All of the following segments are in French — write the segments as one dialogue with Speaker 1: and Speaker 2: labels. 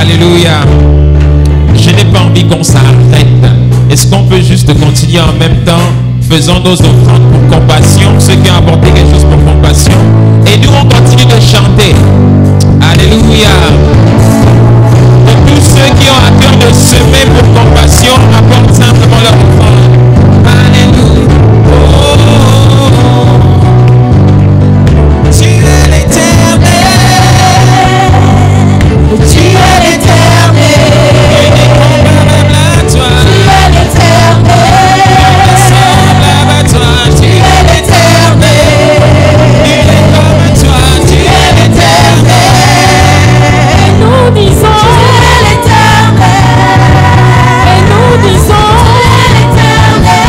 Speaker 1: Alléluia. Je n'ai pas envie qu'on s'arrête. Est-ce qu'on peut juste continuer en même temps, faisant nos offrandes pour compassion, ceux qui ont apporté quelque chose pour compassion, et nous on continue de chanter. Alléluia. Et tous ceux qui ont à cœur de semer pour compassion, apportent simplement leur offrande. Alléluia. Tu es l'éternel. Tu es l'éternel. Tu es l'éternel. Semblable à toi. Tu es l'éternel. Il est comme toi. Tu es l'éternel. Et nous disons, tu es l'éternel. Et nous disons, tu es l'éternel.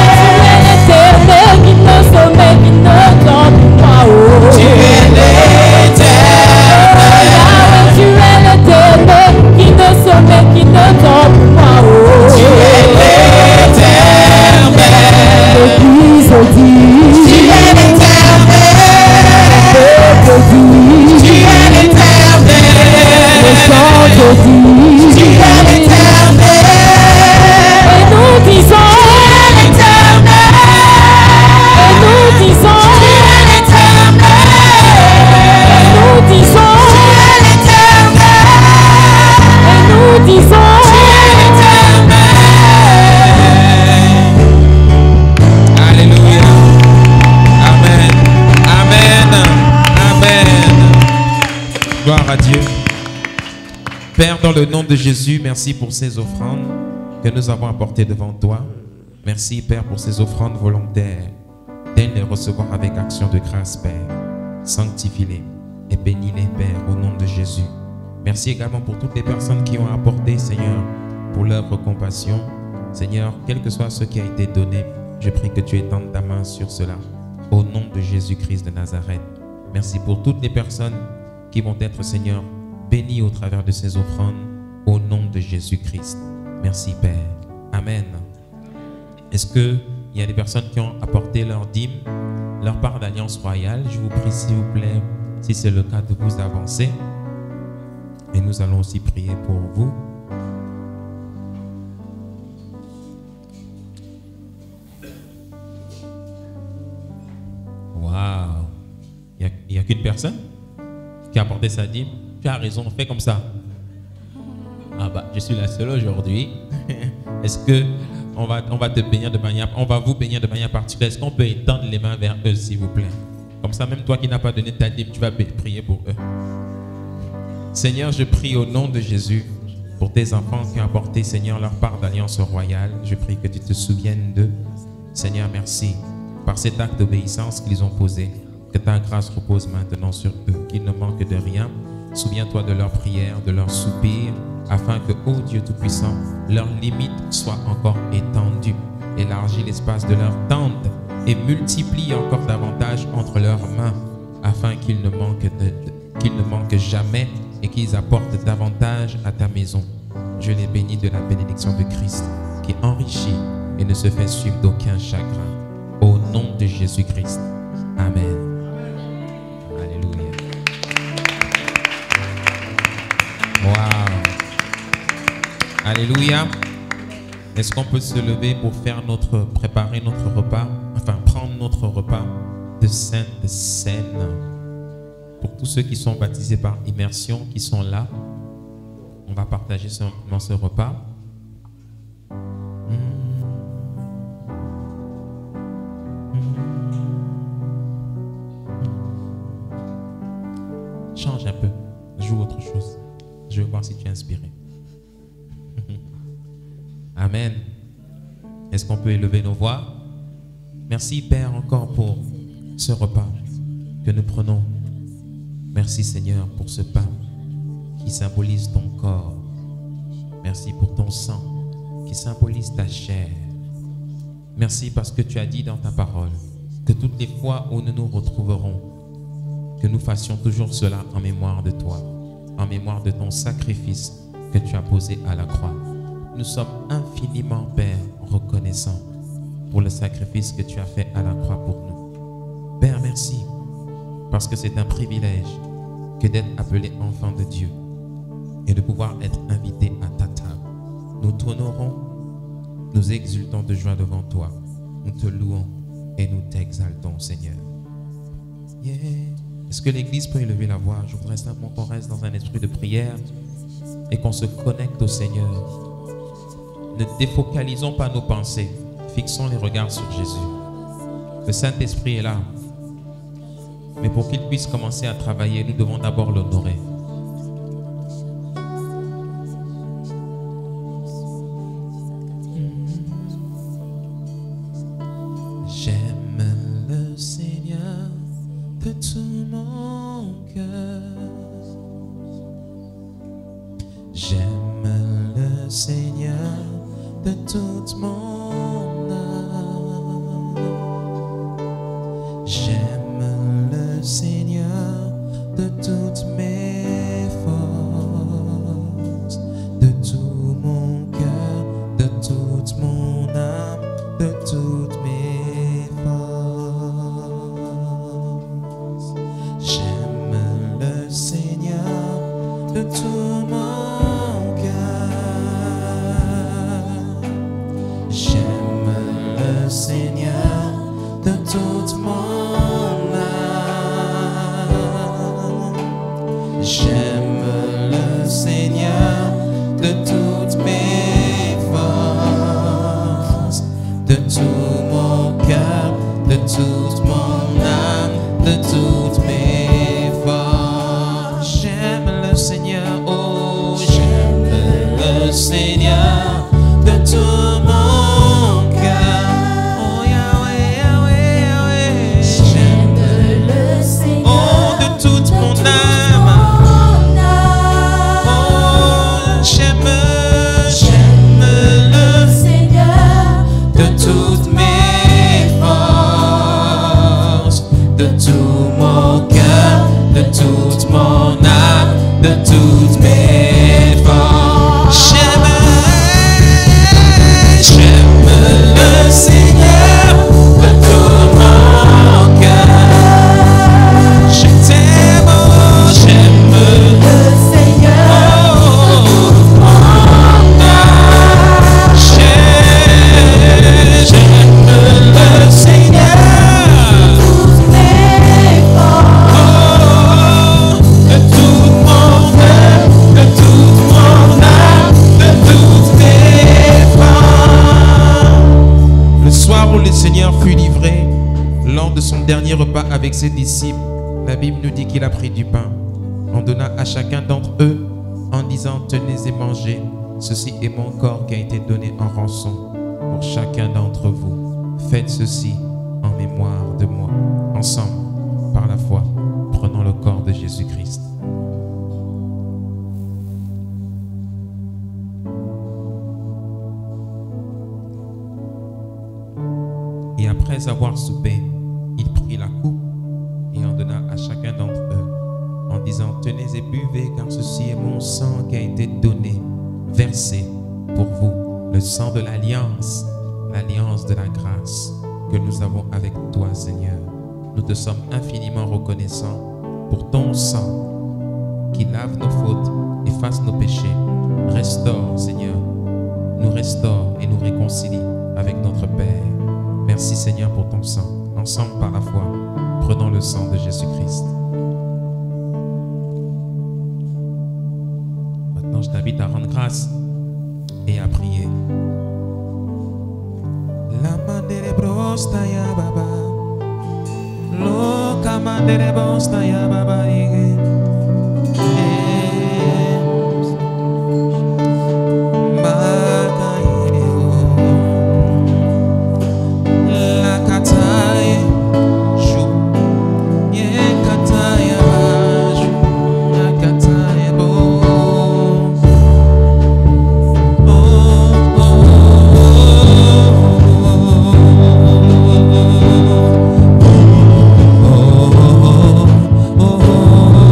Speaker 1: Tu es l'éternel qui ne sommeille, qui ne dort pour moi. Tu es l'éternel. Tu es l'éternel qui ne sommeille, qui ne dort pour moi. Tu es l'éternel. L'église dit, tu es l'éternel. Le peuple dit, tu es l'éternel. Le sang te dit, tu es l'éternel. Et nous disons, tu es l'éternel. Et nous disons, tu es l'éternel. Et nous disons, tu es l'éternel. Et nous disons, tu es l'éternel. Alléluia. Amen. Amen. Amen. Gloire à Dieu. Père, dans le nom de Jésus, merci pour ces offrandes que nous avons apportées devant toi. Merci, Père, pour ces offrandes volontaires. Daigne les recevoir avec action de grâce, Père. Sanctifie-les et bénis-les, Père, au nom de Jésus. Merci également pour toutes les personnes qui ont apporté, Seigneur, pour leur compassion. Seigneur, quel que soit ce qui a été donné, je prie que tu étendes ta main sur cela. Au nom de Jésus-Christ de Nazareth. Merci pour toutes les personnes qui vont être, Seigneur, bénies au travers de ces offrandes. Au nom de Jésus-Christ. Merci, Père. Amen. Est-ce qu'il y a des personnes qui ont apporté leur dîme, leur part d'alliance royale? Je vous prie, s'il vous plaît, si c'est le cas, de vous avancer. Et nous allons aussi prier pour vous. Waouh! Il n'y a qu'une personne qui a apporté sa dîme. Tu as raison, fais comme ça. Ah bah, je suis la seule aujourd'hui. Est-ce que on va te bénir de manière, on va vous bénir de manière particulière? Est-ce qu'on peut étendre les mains vers eux, s'il vous plaît? Comme ça, même toi qui n'as pas donné ta dîme, tu vas prier pour eux. Seigneur, je prie au nom de Jésus pour tes enfants qui ont apporté, Seigneur, leur part d'alliance royale. Je prie que tu te souviennes d'eux. Seigneur, merci par cet acte d'obéissance qu'ils ont posé. Que ta grâce repose maintenant sur eux, qu'ils ne manquent de rien. Souviens-toi de leurs prières, de leurs soupirs, afin que, ô Dieu Tout-Puissant, leurs limites soient encore étendues. Élargis l'espace de leur tente et multiplie encore davantage entre leurs mains, afin qu'ils ne manquent jamais et qu'ils apportent davantage à ta maison. Je les bénis de la bénédiction de Christ, qui enrichit et ne se fait suivre d'aucun chagrin. Au nom de Jésus-Christ. Amen. Alléluia. Wow. Alléluia. Est-ce qu'on peut se lever pour préparer notre repas, enfin prendre notre repas de Sainte Seine? Pour tous ceux qui sont baptisés par immersion, qui sont là, on va partager simplement ce repas. Change un peu, joue autre chose. Je veux voir si tu es inspiré. Amen. Est-ce qu'on peut élever nos voix? Merci, Père, encore pour ce repas que nous prenons. Merci, Seigneur, pour ce pain qui symbolise ton corps. Merci pour ton sang qui symbolise ta chair. Merci parce que tu as dit dans ta parole que toutes les fois où nous nous retrouverons, que nous fassions toujours cela en mémoire de toi, en mémoire de ton sacrifice que tu as posé à la croix. Nous sommes infiniment, Père, reconnaissants pour le sacrifice que tu as fait à la croix pour nous. Père, merci, parce que c'est un privilège que d'être appelé enfant de Dieu. Et et de pouvoir être invités à ta table. Nous t'honorons, nous exultons de joie devant toi. Nous te louons et nous t'exaltons, Seigneur. Yeah. Est-ce que l'Église peut élever la voix? Je voudrais simplement qu'on reste dans un esprit de prière et qu'on se connecte au Seigneur. Ne défocalisons pas nos pensées, fixons les regards sur Jésus. Le Saint-Esprit est là. Mais pour qu'il puisse commencer à travailler, nous devons d'abord l'honorer. J'aime le Seigneur de tout mon cœur. J'aime le Seigneur de toute mon âme. J'aime le Seigneur de toutes mes forces, de tout mon cœur, de toute mon âme, de toutes mes forces. J'aime le Seigneur de tout mon cœur. J'aime le Seigneur de toute mon âme. J'aime le Seigneur de toutes mes forces, de tout mon cœur, de toute mon âme, de toutes mes forces. J'aime le Seigneur, oh, j'aime le Seigneur de tout mon cœur. Oh, Yahweh, Yahweh, Yahweh. J'aime le Seigneur, oh, de toute mon âme. Oh, j'aime le Seigneur de toutes mes forces, de tout mon cœur, de toute mon âme, de toutes mes forces. J'aime le Seigneur de tout mon cœur. Je t'aime, oh, j'aime le Seigneur, oh, mon âme. J'aime le Seigneur toutes mes forces, de tout mon cœur, de toute mon âme, de toutes mes forces. Le soir où le Seigneur fut livré, lors de son dernier repas avec ses disciples, la Bible nous dit qu'il a pris du pain, en donna à chacun d'entre eux, en disant: tenez et mangez, ceci est mon corps qui a été donné en rançon pour chacun d'entre vous. Faites ceci en mémoire de moi. Ensemble, par la foi, prenons le corps de Jésus-Christ. Et après avoir soupé, il prit la coupe et en donna à chacun d'entre eux, en disant: tenez et buvez, car ceci est mon sang qui a été donné, versé pour vous, le sang de l'alliance, l'alliance de la grâce que nous avons avec toi, Seigneur. Nous te sommes infiniment reconnaissants pour ton sang qui lave nos fautes, efface nos péchés, restaure, Seigneur, nous restaure et nous réconcilie avec notre Père. Merci, Seigneur, pour ton sang. Ensemble, par la foi, prenons le sang de Jésus-Christ. Maintenant, je t'invite à rendre grâce et à prier. La mandere brosta ya baba, lo kamandere brosta ya baba ige.
Speaker 2: Oh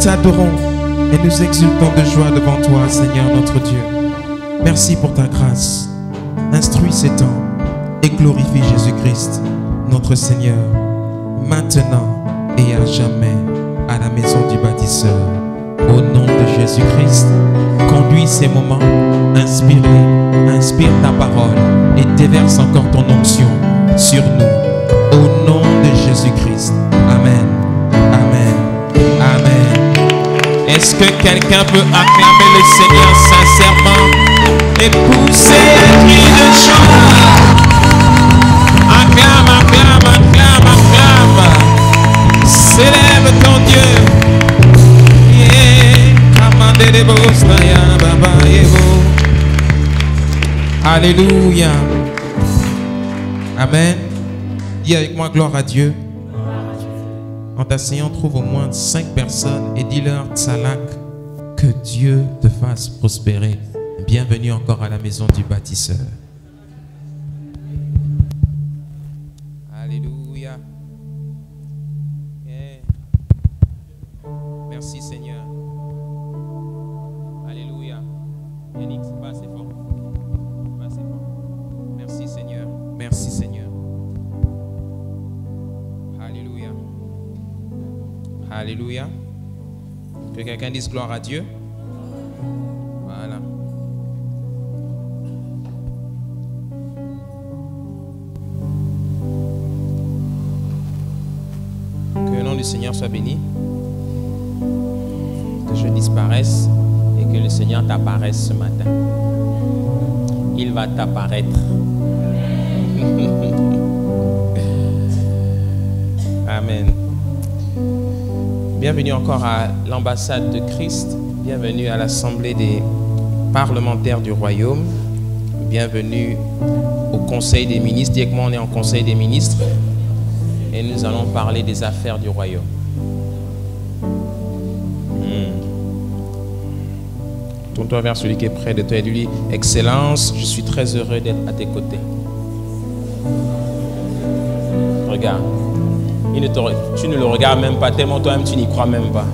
Speaker 2: t'adorons et nous exultons de joie devant toi, Seigneur notre Dieu. Merci pour ta grâce. Instruis ces temps et glorifie Jésus-Christ, notre Seigneur, maintenant et à jamais, à la maison du bâtisseur. Au nom de Jésus-Christ, conduis ces moments, inspire-les, inspire ta parole et déverse encore ton onction sur nous. Au nom de Jésus-Christ. Amen. Amen. Amen. Est-ce que quelqu'un peut acclamer le Seigneur sincèrement et pousser un cri de joie? Acclame, acclame, acclame, acclame. Célèbre ton Dieu. Alléluia. Amen. Dis avec moi gloire à Dieu. En t'asseyant, trouve au moins 5 personnes et dis-leur Tsalak, que Dieu te fasse prospérer. Bienvenue encore à la maison du bâtisseur. Alléluia. Yeah. Merci Seigneur. Alléluia. Yannick, c'est pas assez fort. Pas assez fort. Merci Seigneur. Merci Seigneur. Alléluia. Alléluia. Que quelqu'un dise gloire à Dieu. Voilà. Que le nom du Seigneur soit béni. Que je disparaisse et que le Seigneur t'apparaisse ce matin. Il va t'apparaître. Amen. Bienvenue encore à l'ambassade de Christ. Bienvenue à l'Assemblée des parlementaires du Royaume. Bienvenue au Conseil des ministres. Dis avec moi, on est en Conseil des ministres. Et nous allons parler des affaires du Royaume. Tourne-toi vers celui qui est près de toi et dis-lui, Excellence, je suis très heureux d'être à tes côtés. Regarde. Tu ne le regardes même pas, tellement toi-même tu n'y crois même pas.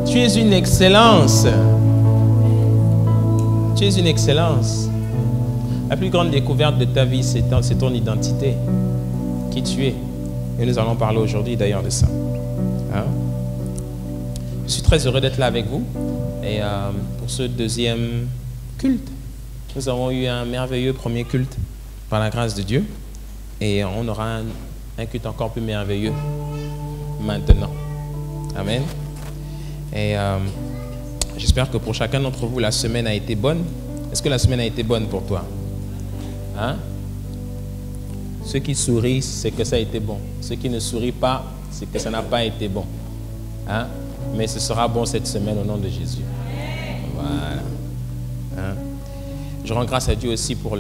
Speaker 2: Tu es une excellence. Tu es une excellence. La plus grande découverte de ta vie, c'est ton identité. Qui tu es. Et nous allons parler aujourd'hui d'ailleurs de ça. Hein? Je suis très heureux d'être là avec vous. Et pour ce deuxième culte, nous avons eu un merveilleux premier culte. Par la grâce de Dieu, et on aura un culte encore plus merveilleux maintenant. Amen. Et j'espère que pour chacun d'entre vous, la semaine a été bonne. Est-ce que la semaine a été bonne pour toi? Hein? Ceux qui sourient, c'est que ça a été bon. Ceux qui ne sourient pas, c'est que ça n'a pas été bon. Hein? Mais ce sera bon cette semaine au nom de Jésus. Voilà. Hein? Je rends grâce à Dieu aussi pour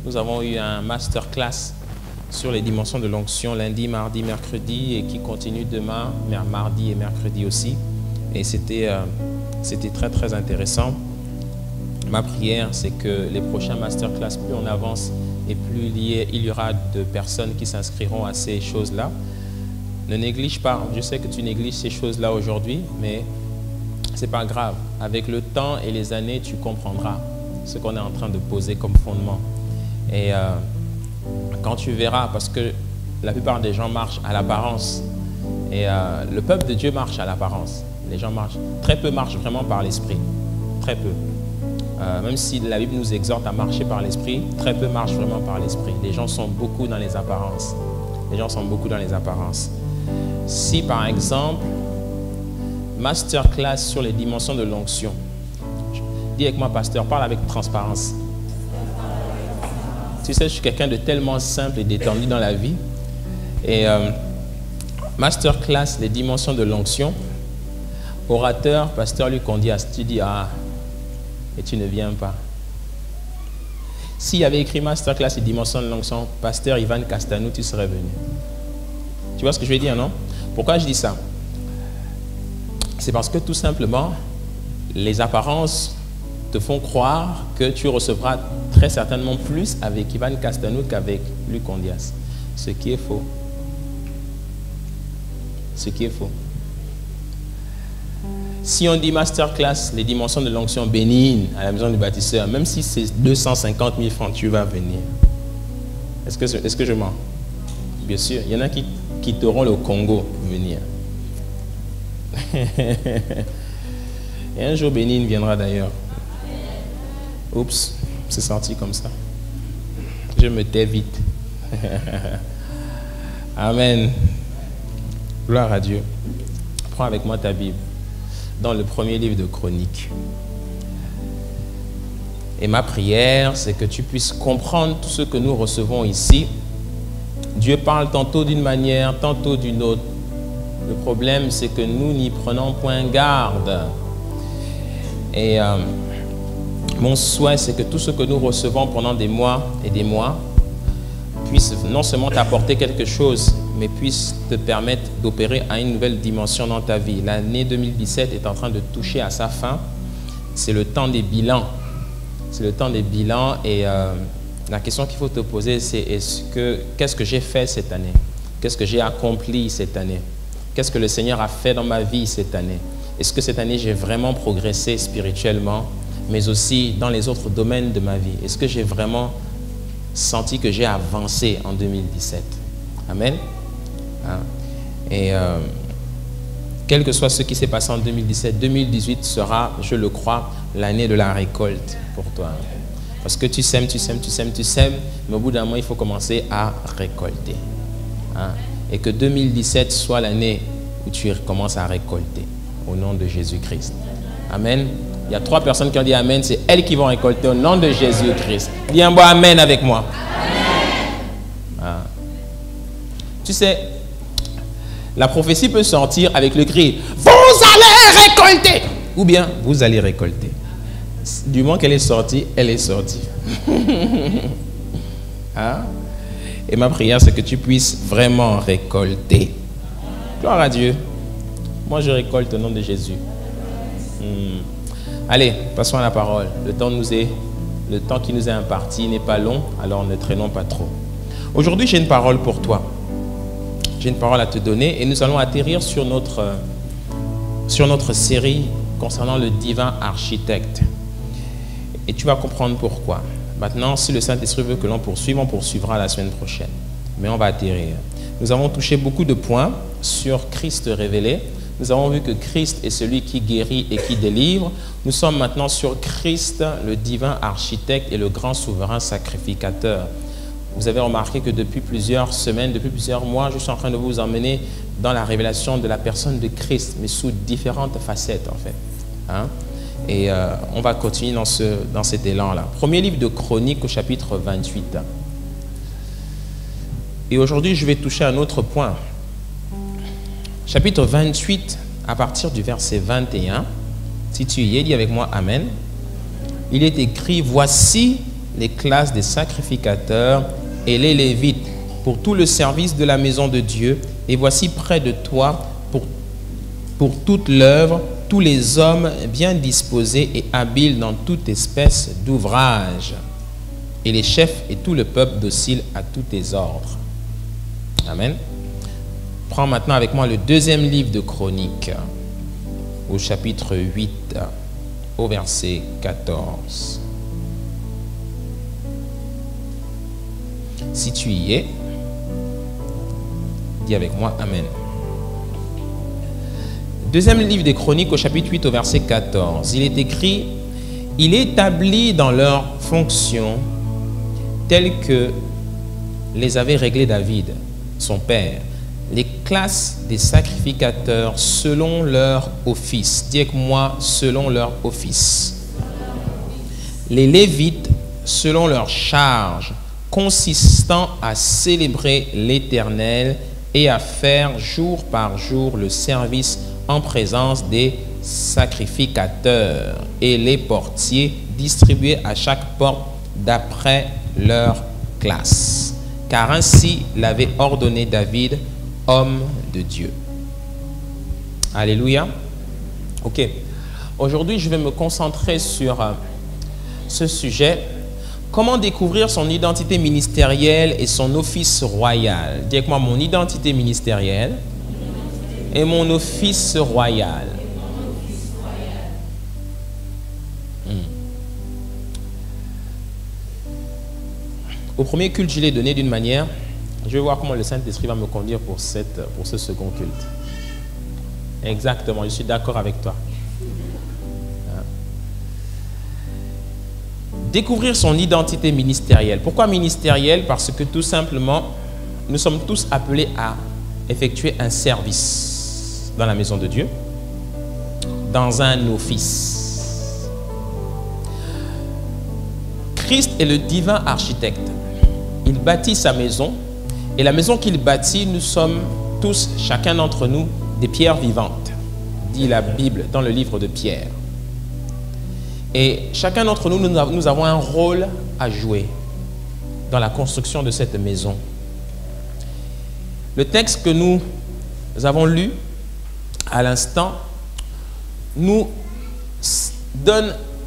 Speaker 2: Nous avons eu un masterclass sur les dimensions de l'onction lundi, mardi, mercredi et qui continue demain, mardi et mercredi aussi. Et c'était très très intéressant. Ma prière, c'est que les prochains masterclass, plus on avance et plus il y aura de personnes qui s'inscriront à ces choses-là. Ne néglige pas, je sais que tu négliges ces choses-là aujourd'hui, mais ce n'est pas grave. Avec le temps et les années, tu comprendras ce qu'on est en train de poser comme fondement. Et quand tu verras, parce que la plupart des gens marchent à l'apparence, et le peuple de Dieu marche à l'apparence. Les gens marchent, très peu marchent vraiment par l'esprit, très peu. Même si la Bible nous exhorte à marcher par l'esprit, très peu marchent vraiment par l'esprit. Les gens sont beaucoup dans les apparences. Les gens sont beaucoup dans les apparences. Si par exemple, masterclass sur les dimensions de l'onction, dis avec moi, pasteur, parle avec transparence. Tu sais, je suis quelqu'un de tellement simple et détendu dans la vie. Et masterclass, les dimensions de l'onction. Orateur, pasteur Lucondias, tu dis, ah, et tu ne viens pas. S'il y avait écrit masterclass, les dimensions de l'onction, pasteur Ivan Castanou, tu serais venu. Tu vois ce que je veux dire, non? Pourquoi je dis ça? C'est parce que tout simplement, les apparences te font croire que tu recevras très certainement plus avec Ivan Castanou qu'avec Lucondias. Ce qui est faux. ce qui est faux. Si on dit masterclass, les dimensions de l'onction bénigne à la maison du bâtisseur, même si c'est 250 000 francs, tu vas venir. Est-ce que je mens? Bien sûr, il y en a qui quitteront le Congo pour venir. Et un jour, bénigne viendra d'ailleurs. Oups, c'est sorti comme ça. Je me tais vite. Amen. Gloire à Dieu. Prends avec moi ta Bible dans le premier livre de Chroniques. Et ma prière, c'est que tu puisses comprendre tout ce que nous recevons ici. Dieu parle tantôt d'une manière, tantôt d'une autre. Le problème, c'est que nous n'y prenons point garde. Et mon souhait, c'est que tout ce que nous recevons pendant des mois et des mois puisse non seulement t'apporter quelque chose, mais puisse te permettre d'opérer à une nouvelle dimension dans ta vie. L'année 2017 est en train de toucher à sa fin. C'est le temps des bilans. C'est le temps des bilans et la question qu'il faut te poser, c'est qu'est-ce que j'ai fait cette année? Qu'est-ce que j'ai accompli cette année? Qu'est-ce que le Seigneur a fait dans ma vie cette année? Est-ce que cette année, j'ai vraiment progressé spirituellement, mais aussi dans les autres domaines de ma vie? Est-ce que j'ai vraiment senti que j'ai avancé en 2017? Amen. Et quel que soit ce qui s'est passé en 2017, 2018 sera, je le crois, l'année de la récolte pour toi. Parce que tu sèmes, mais au bout d'un moment, il faut commencer à récolter. Et que 2017 soit l'année où tu commences à récolter, au nom de Jésus-Christ. Amen. Il y a 3 personnes qui ont dit Amen, c'est elles qui vont récolter au nom de Jésus-Christ. Dis un bon Amen avec moi. Amen. Tu sais, la prophétie peut sortir avec le cri « Vous allez récolter !» ou bien « Vous allez récolter ». Du moment qu'elle est sortie, elle est sortie. Et ma prière, c'est que tu puisses vraiment récolter. Gloire à Dieu. Moi, je récolte au nom de Jésus. Allez, passons à la parole. Le temps qui nous est imparti n'est pas long, alors ne traînons pas trop. Aujourd'hui, j'ai une parole pour toi. J'ai une parole à te donner et nous allons atterrir sur notre série concernant le divin architecte. Et tu vas comprendre pourquoi. Maintenant, si le Saint-Esprit veut que l'on poursuive, on poursuivra la semaine prochaine. Mais on va atterrir. Nous avons touché beaucoup de points sur Christ révélé. Nous avons vu que Christ est celui qui guérit et qui délivre. Nous sommes maintenant sur Christ, le divin architecte et le grand souverain sacrificateur. Vous avez remarqué que depuis plusieurs semaines, depuis plusieurs mois, je suis en train de vous emmener dans la révélation de la personne de Christ, mais sous différentes facettes en fait. Et on va continuer dans cet élan-là. Premier livre de Chroniques au chapitre 28. Et aujourd'hui, je vais toucher un autre point. Chapitre 28, à partir du verset 21. Si tu y es, dis avec moi Amen. Il est écrit, voici les classes des sacrificateurs et les Lévites pour tout le service de la maison de Dieu. Et voici près de toi pour toute l'œuvre, tous les hommes bien disposés et habiles dans toute espèce d'ouvrage, et les chefs et tout le peuple docile à tous tes ordres. Amen. Prends maintenant avec moi le deuxième livre de Chroniques, au chapitre 8, au verset 14. Si tu y es, dis avec moi Amen. Deuxième livre des Chroniques au chapitre 8 au verset 14. Il est écrit, il établit dans leurs fonctions telles que les avait réglées David, son père, les classes des sacrificateurs selon leur office. Dis avec moi, selon leur office. Les Lévites selon leur charge, consistant à célébrer l'Éternel et à faire jour par jour le service en présence des sacrificateurs, et les portiers distribués à chaque porte d'après leur classe. Car ainsi l'avait ordonné David, homme de Dieu. Alléluia. Ok. Aujourd'hui, je vais me concentrer sur ce sujet. Comment découvrir son identité ministérielle et son office royal? Dis avec moi, mon identité ministérielle et mon office royal. Au premier culte, je l'ai donné d'une manière. Je vais voir comment le Saint-Esprit va me conduire pour ce second culte. Exactement, je suis d'accord avec toi. Découvrir son identité ministérielle. Pourquoi ministérielle? Parce que tout simplement, nous sommes tous appelés à effectuer un service dans la maison de Dieu, dans un office. Christ est le divin architecte. Il bâtit sa maison, et la maison qu'il bâtit, nous sommes tous, chacun d'entre nous, des pierres vivantes, dit la Bible dans le livre de Pierre. Et chacun d'entre nous, nous avons un rôle à jouer dans la construction de cette maison. Le texte que nous avons lu à l'instant nous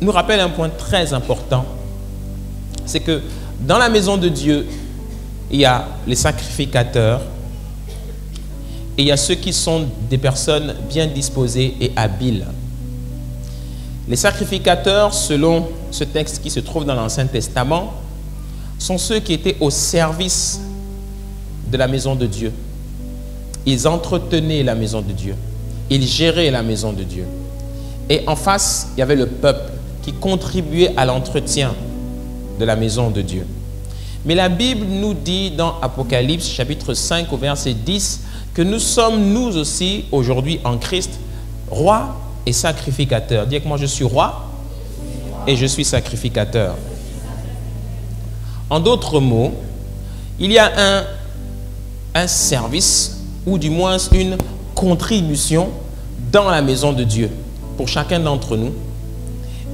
Speaker 2: rappelle un point très important. C'est que dans la maison de Dieu, il y a les sacrificateurs et il y a ceux qui sont des personnes bien disposées et habiles. Les sacrificateurs, selon ce texte qui se trouve dans l'Ancien Testament, sont ceux qui étaient au service de la maison de Dieu. Ils entretenaient la maison de Dieu. Ils géraient la maison de Dieu. Et en face, il y avait le peuple qui contribuait à l'entretien de la maison de Dieu. Mais la Bible nous dit dans Apocalypse chapitre 5 au verset 10 que nous sommes nous aussi aujourd'hui en Christ rois et sacrificateurs. Dis avec moi, je suis roi et je suis sacrificateur. En d'autres mots, il y a un service ou du moins une contribution dans la maison de Dieu pour chacun d'entre nous.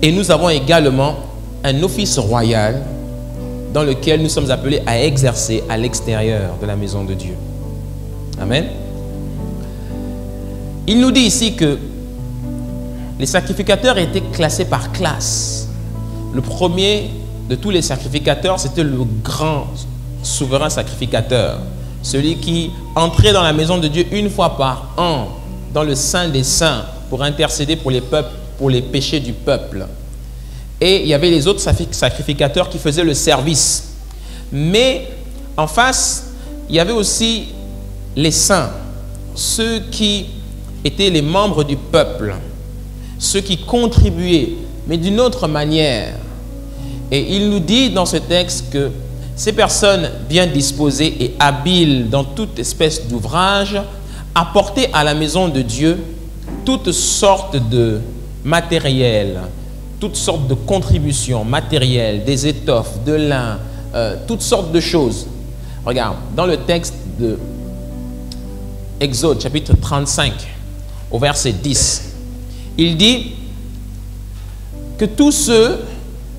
Speaker 2: Et nous avons également un office royal dans lequel nous sommes appelés à exercer à l'extérieur de la maison de Dieu. Amen. Il nous dit ici que les sacrificateurs étaient classés par classe. Le premier de tous les sacrificateurs, c'était le grand souverain sacrificateur, celui qui entrait dans la maison de Dieu une fois par an, dans le Saint des Saints, pour intercéder pour les peuples, pour les péchés du peuple. Et il y avait les autres sacrificateurs qui faisaient le service. Mais en face, il y avait aussi les saints, ceux qui étaient les membres du peuple, ceux qui contribuaient, mais d'une autre manière. Et il nous dit dans ce texte que ces personnes bien disposées et habiles dans toute espèce d'ouvrage apportaient à la maison de Dieu toutes sortes de matériel, toutes sortes de contributions matérielles, des étoffes, de lin, toutes sortes de choses. Regarde, dans le texte de Exode, chapitre 35, au verset 10, il dit que tous ceux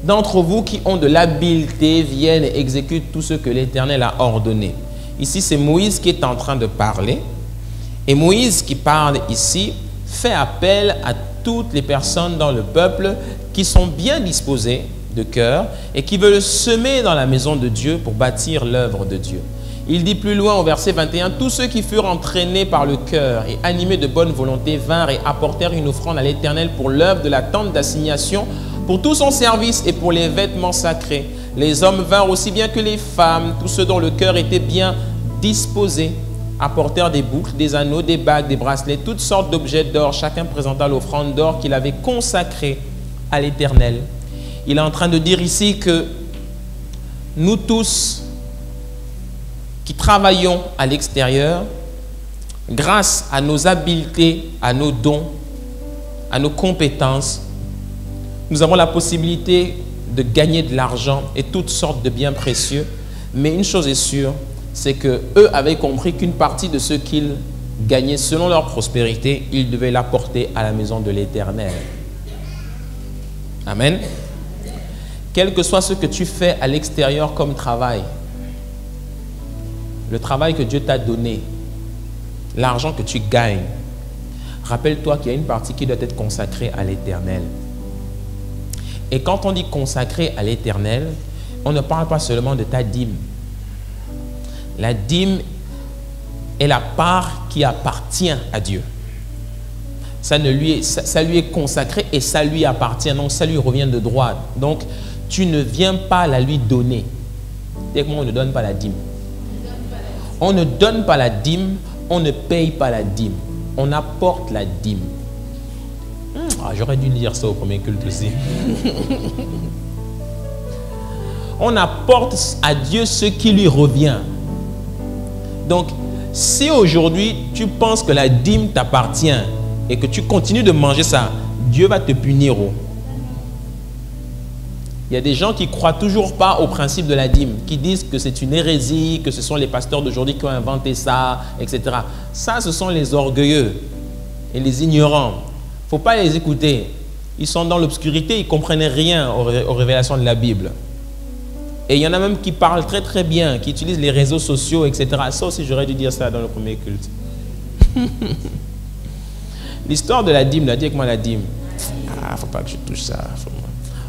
Speaker 2: d'entre vous qui ont de l'habileté viennent et exécutent tout ce que l'Éternel a ordonné. Ici, c'est Moïse qui est en train de parler. Et Moïse qui parle ici fait appel à toutes les personnes dans le peuple qui sont bien disposées de cœur et qui veulent semer dans la maison de Dieu pour bâtir l'œuvre de Dieu. Il dit plus loin au verset 21, « Tous ceux qui furent entraînés par le cœur et animés de bonne volonté vinrent et apportèrent une offrande à l'Éternel pour l'œuvre de la tente d'assignation, pour tout son service et pour les vêtements sacrés. Les hommes vinrent aussi bien que les femmes, tous ceux dont le cœur était bien disposé, apportèrent des boucles, des anneaux, des bagues, des bracelets, toutes sortes d'objets d'or. Chacun présenta l'offrande d'or qu'il avait consacrée à l'Éternel. » Il est en train de dire ici que nous tous qui travaillons à l'extérieur, grâce à nos habiletés, à nos dons, à nos compétences, nous avons la possibilité de gagner de l'argent et toutes sortes de biens précieux. Mais une chose est sûre, c'est qu'eux avaient compris qu'une partie de ce qu'ils gagnaient selon leur prospérité, ils devaient l'apporter à la maison de l'Éternel. Amen. Quel que soit ce que tu fais à l'extérieur comme travail, le travail que Dieu t'a donné, l'argent que tu gagnes, rappelle-toi qu'il y a une partie qui doit être consacrée à l'Éternel. Et quand on dit consacré à l'Éternel, on ne parle pas seulement de ta dîme. La dîme est la part qui appartient à Dieu. Ça lui est consacré et ça lui appartient. Donc, ça lui revient de droit. Donc, tu ne viens pas la lui donner. Dès que on ne donne pas la dîme. On ne donne pas la dîme, on ne paye pas la dîme. On apporte la dîme. J'aurais dû lire ça au premier culte aussi. On apporte à Dieu ce qui lui revient. Donc, si aujourd'hui tu penses que la dîme t'appartient et que tu continues de manger ça, Dieu va te punir. Il y a des gens qui ne croient toujours pas au principe de la dîme, qui disent que c'est une hérésie, que ce sont les pasteurs d'aujourd'hui qui ont inventé ça, etc. Ça, ce sont les orgueilleux et les ignorants. Il ne faut pas les écouter. Ils sont dans l'obscurité, ils ne comprennent rien aux révélations de la Bible. Et il y en a même qui parlent très très bien, qui utilisent les réseaux sociaux, etc. Ça aussi, j'aurais dû dire ça dans le premier culte. L'histoire de la dîme, là, dis avec moi la dîme. Faut pas que je touche ça.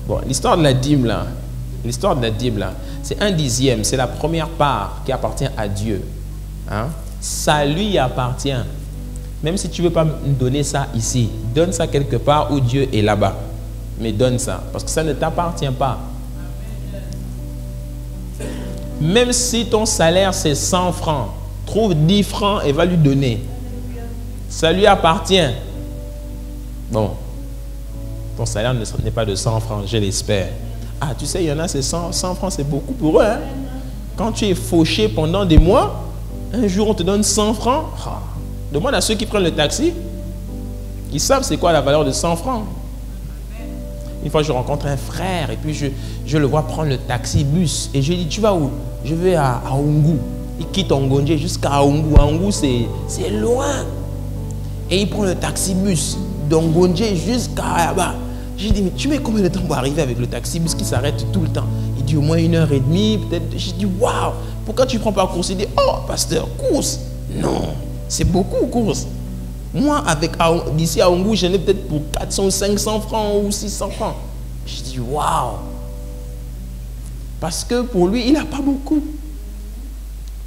Speaker 2: Bon, l'histoire de la dîme, là, c'est 1/10, c'est la première part qui appartient à Dieu. Hein? Ça lui appartient. Même si tu ne veux pas me donner ça ici, donne ça quelque part où Dieu est là-bas. Mais donne ça, parce que ça ne t'appartient pas. Même si ton salaire c'est 100 francs, trouve 10 francs et va lui donner. Ça lui appartient. Bon, ton salaire n'est pas de 100 francs, je l'espère. Tu sais, il y en a, c'est 100 francs, c'est beaucoup pour eux. Hein? Quand tu es fauché pendant des mois, un jour on te donne 100 francs. Demande à ceux qui prennent le taxi. Ils savent c'est quoi la valeur de 100 francs. Une fois, je rencontre un frère et puis je le vois prendre le taxi-bus. Et je lui dis, tu vas où? Je vais à Aungu. Il quitte Ongonje jusqu'à Aungu. Aungu, c'est loin. Et il prend le taxi-bus d'Ongonje jusqu'à là-bas. Je lui dis, mais tu mets combien de temps pour arriver avec le taxi-bus qui s'arrête tout le temps? Il dit au moins 1h30, peut-être. Je dis, waouh, pourquoi tu ne prends pas course? Il dit, oh, pasteur, course? Non, c'est beaucoup course. Moi, d'ici à Ongu, j'en ai peut-être pour 400 ou 500 francs ou 600 francs. Je dis, waouh. Parce que pour lui, il n'a pas beaucoup.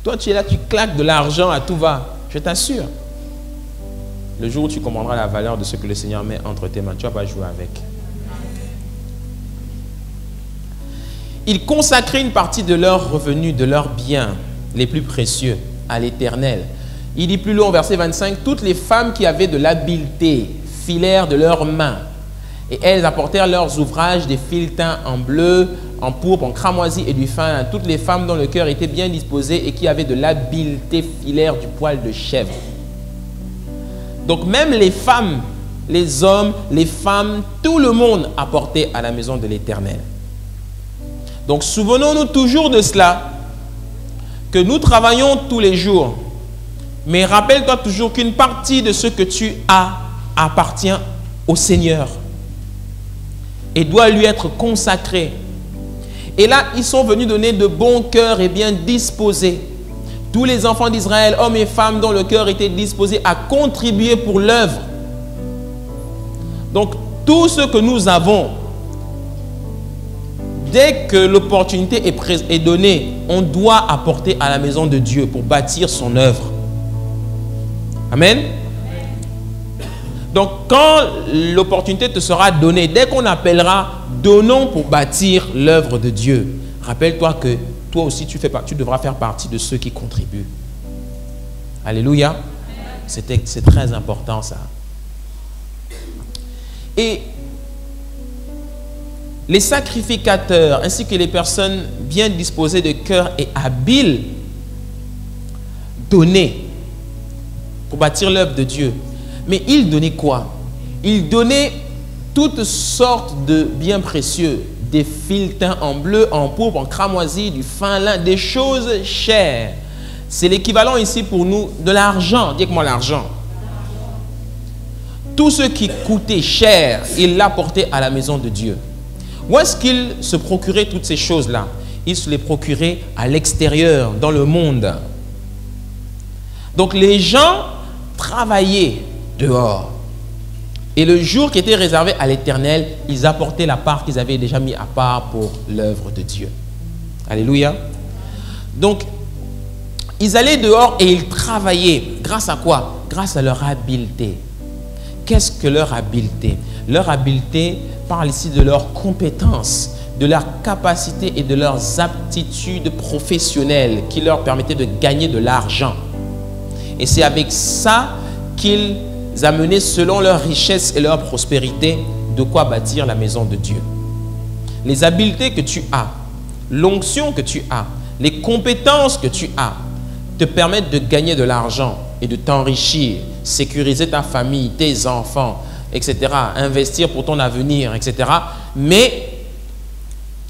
Speaker 2: Toi, tu es là, tu claques de l'argent à tout va. Je t'assure. Le jour où tu comprendras la valeur de ce que le Seigneur met entre tes mains, tu ne vas pas jouer avec. Ils consacraient une partie de leurs revenus, de leurs biens les plus précieux à l'Éternel. Il dit plus loin au verset 25, toutes les femmes qui avaient de l'habileté filèrent de leurs mains et elles apportèrent leurs ouvrages, des fils teints en bleu, en pourpre, en cramoisi et du fin. Toutes les femmes dont le cœur était bien disposé et qui avaient de l'habileté filèrent du poil de chèvre. Donc même les femmes, les hommes, les femmes, tout le monde apportait à la maison de l'Éternel. Donc souvenons-nous toujours de cela, que nous travaillons tous les jours. Mais rappelle-toi toujours qu'une partie de ce que tu as appartient au Seigneur et doit lui être consacré. Et là, ils sont venus donner de bon cœur et bien disposés. Tous les enfants d'Israël, hommes et femmes dont le cœur était disposé à contribuer pour l'œuvre. Donc, tout ce que nous avons, dès que l'opportunité est donnée, on doit apporter à la maison de Dieu pour bâtir son œuvre. Amen. Donc, quand l'opportunité te sera donnée, dès qu'on appellera, donnons pour bâtir l'œuvre de Dieu. Rappelle-toi que toi aussi, tu devras faire partie de ceux qui contribuent. Alléluia. C'est très important ça. Et les sacrificateurs, ainsi que les personnes bien disposées de cœur et habiles, donnaient pour bâtir l'œuvre de Dieu. Mais ils donnaient quoi? Ils donnaient toutes sortes de biens précieux, des fils teints en bleu, en pourpre, en cramoisi, du fin lin, des choses chères. C'est l'équivalent ici pour nous de l'argent. Dis-moi l'argent. Tout ce qui coûtait cher, ils l'apportaient à la maison de Dieu. Où est-ce qu'ils se procuraient toutes ces choses-là? Ils se les procuraient à l'extérieur, dans le monde. Donc les gens travaillaient dehors. Et le jour qui était réservé à l'Éternel, ils apportaient la part qu'ils avaient déjà mis à part pour l'œuvre de Dieu. Alléluia. Donc, Ils allaient dehors et ils travaillaient. Grâce à quoi? Grâce à leur habileté. Qu'est-ce que leur habileté? Leur habileté parle ici de leurs compétences, de leurs capacités et de leurs aptitudes professionnelles qui leur permettaient de gagner de l'argent. Et c'est avec ça qu'ils amenaient, selon leur richesse et leur prospérité, de quoi bâtir la maison de Dieu. Les habiletés que tu as, l'onction que tu as, les compétences que tu as, te permettent de gagner de l'argent et de t'enrichir, sécuriser ta famille, tes enfants, etc., investir pour ton avenir, etc. Mais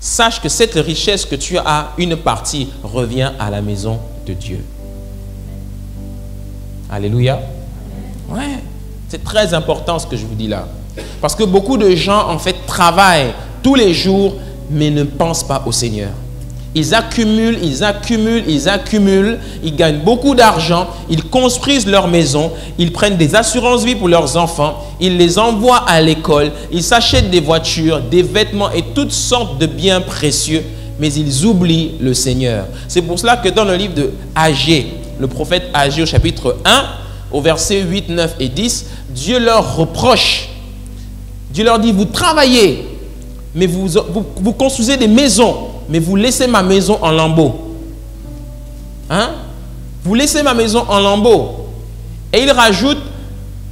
Speaker 2: sache que cette richesse que tu as, une partie revient à la maison de Dieu. Alléluia. Ouais, c'est très important ce que je vous dis là. Parce que beaucoup de gens, en fait, travaillent tous les jours, mais ne pensent pas au Seigneur. Ils accumulent, ils accumulent, ils accumulent, ils gagnent beaucoup d'argent, ils construisent leur maison, ils prennent des assurances-vie pour leurs enfants, ils les envoient à l'école, ils s'achètent des voitures, des vêtements et toutes sortes de biens précieux, mais ils oublient le Seigneur. C'est pour cela que dans le livre de Agé, le prophète Agé au chapitre 1, au verset 8, 9 et 10, Dieu leur reproche. Dieu leur dit, vous travaillez, mais vous construisez des maisons, mais vous laissez ma maison en lambeaux. Hein? Vous laissez ma maison en lambeaux. Et il rajoute,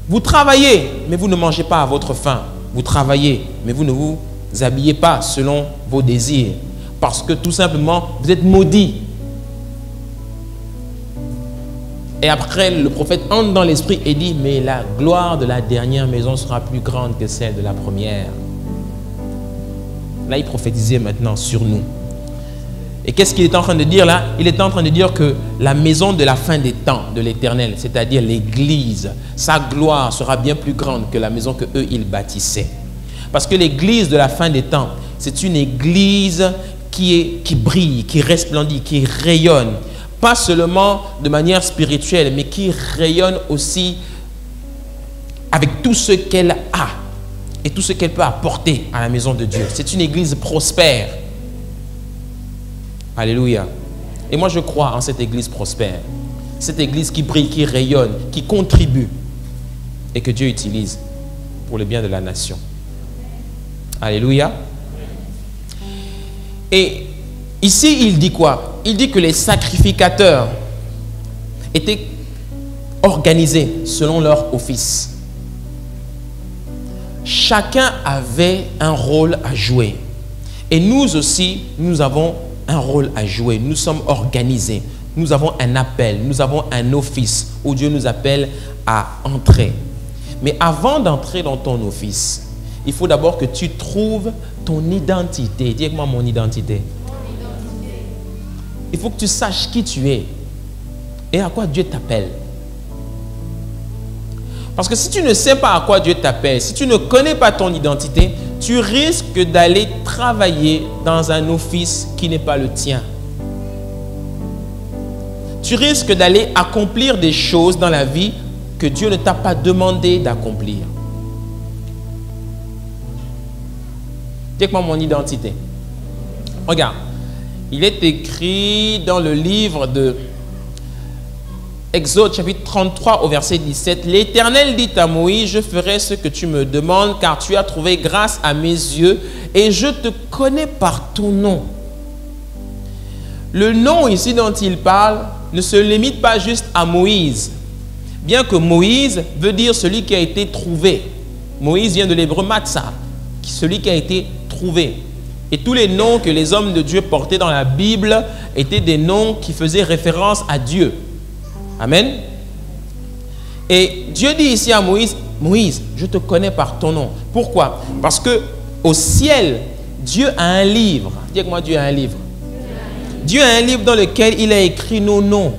Speaker 2: vous travaillez, mais vous ne mangez pas à votre faim. Vous travaillez, mais vous ne vous habillez pas selon vos désirs. Parce que tout simplement, vous êtes maudits. Et après, le prophète entre dans l'esprit et dit, mais la gloire de la dernière maison sera plus grande que celle de la première. Là, il prophétisait maintenant sur nous. Et qu'est-ce qu'il est en train de dire là? Il est en train de dire que la maison de la fin des temps, de l'Éternel, c'est-à-dire l'Église, sa gloire sera bien plus grande que la maison que eux ils bâtissaient. Parce que l'Église de la fin des temps, c'est une Église qui brille, qui resplendit, qui rayonne. Pas seulement de manière spirituelle, mais qui rayonne aussi avec tout ce qu'elle a et tout ce qu'elle peut apporter à la maison de Dieu. C'est une Église prospère. Alléluia. Et moi, je crois en cette Église prospère. Cette Église qui brille, qui rayonne, qui contribue et que Dieu utilise pour le bien de la nation. Alléluia. Et ici, il dit quoi? Il dit que les sacrificateurs étaient organisés selon leur office. Chacun avait un rôle à jouer. Et nous aussi, nous avons un rôle à jouer. Nous sommes organisés. Nous avons un appel. Nous avons un office où Dieu nous appelle à entrer. Mais avant d'entrer dans ton office, il faut d'abord que tu trouves ton identité. Dis avec moi mon identité. Il faut que tu saches qui tu es et à quoi Dieu t'appelle. Parce que si tu ne sais pas à quoi Dieu t'appelle, si tu ne connais pas ton identité, tu risques d'aller travailler dans un office qui n'est pas le tien. Tu risques d'aller accomplir des choses dans la vie que Dieu ne t'a pas demandé d'accomplir. Dis moi mon identité. Regarde, il est écrit dans le livre de Exode chapitre 33 au verset 17, « L'Éternel dit à Moïse, je ferai ce que tu me demandes, car tu as trouvé grâce à mes yeux, et je te connais par ton nom. » Le nom ici dont il parle ne se limite pas juste à Moïse, bien que Moïse veut dire celui qui a été trouvé. Moïse vient de l'hébreu matzah, celui qui a été trouvé. Et tous les noms que les hommes de Dieu portaient dans la Bible étaient des noms qui faisaient référence à Dieu. Amen. Et Dieu dit ici à Moïse, Moïse, je te connais par ton nom. Pourquoi? Parce que au ciel, Dieu a un livre. Dis avec moi, Dieu a un livre. Dieu a un livre dans lequel il a écrit nos noms.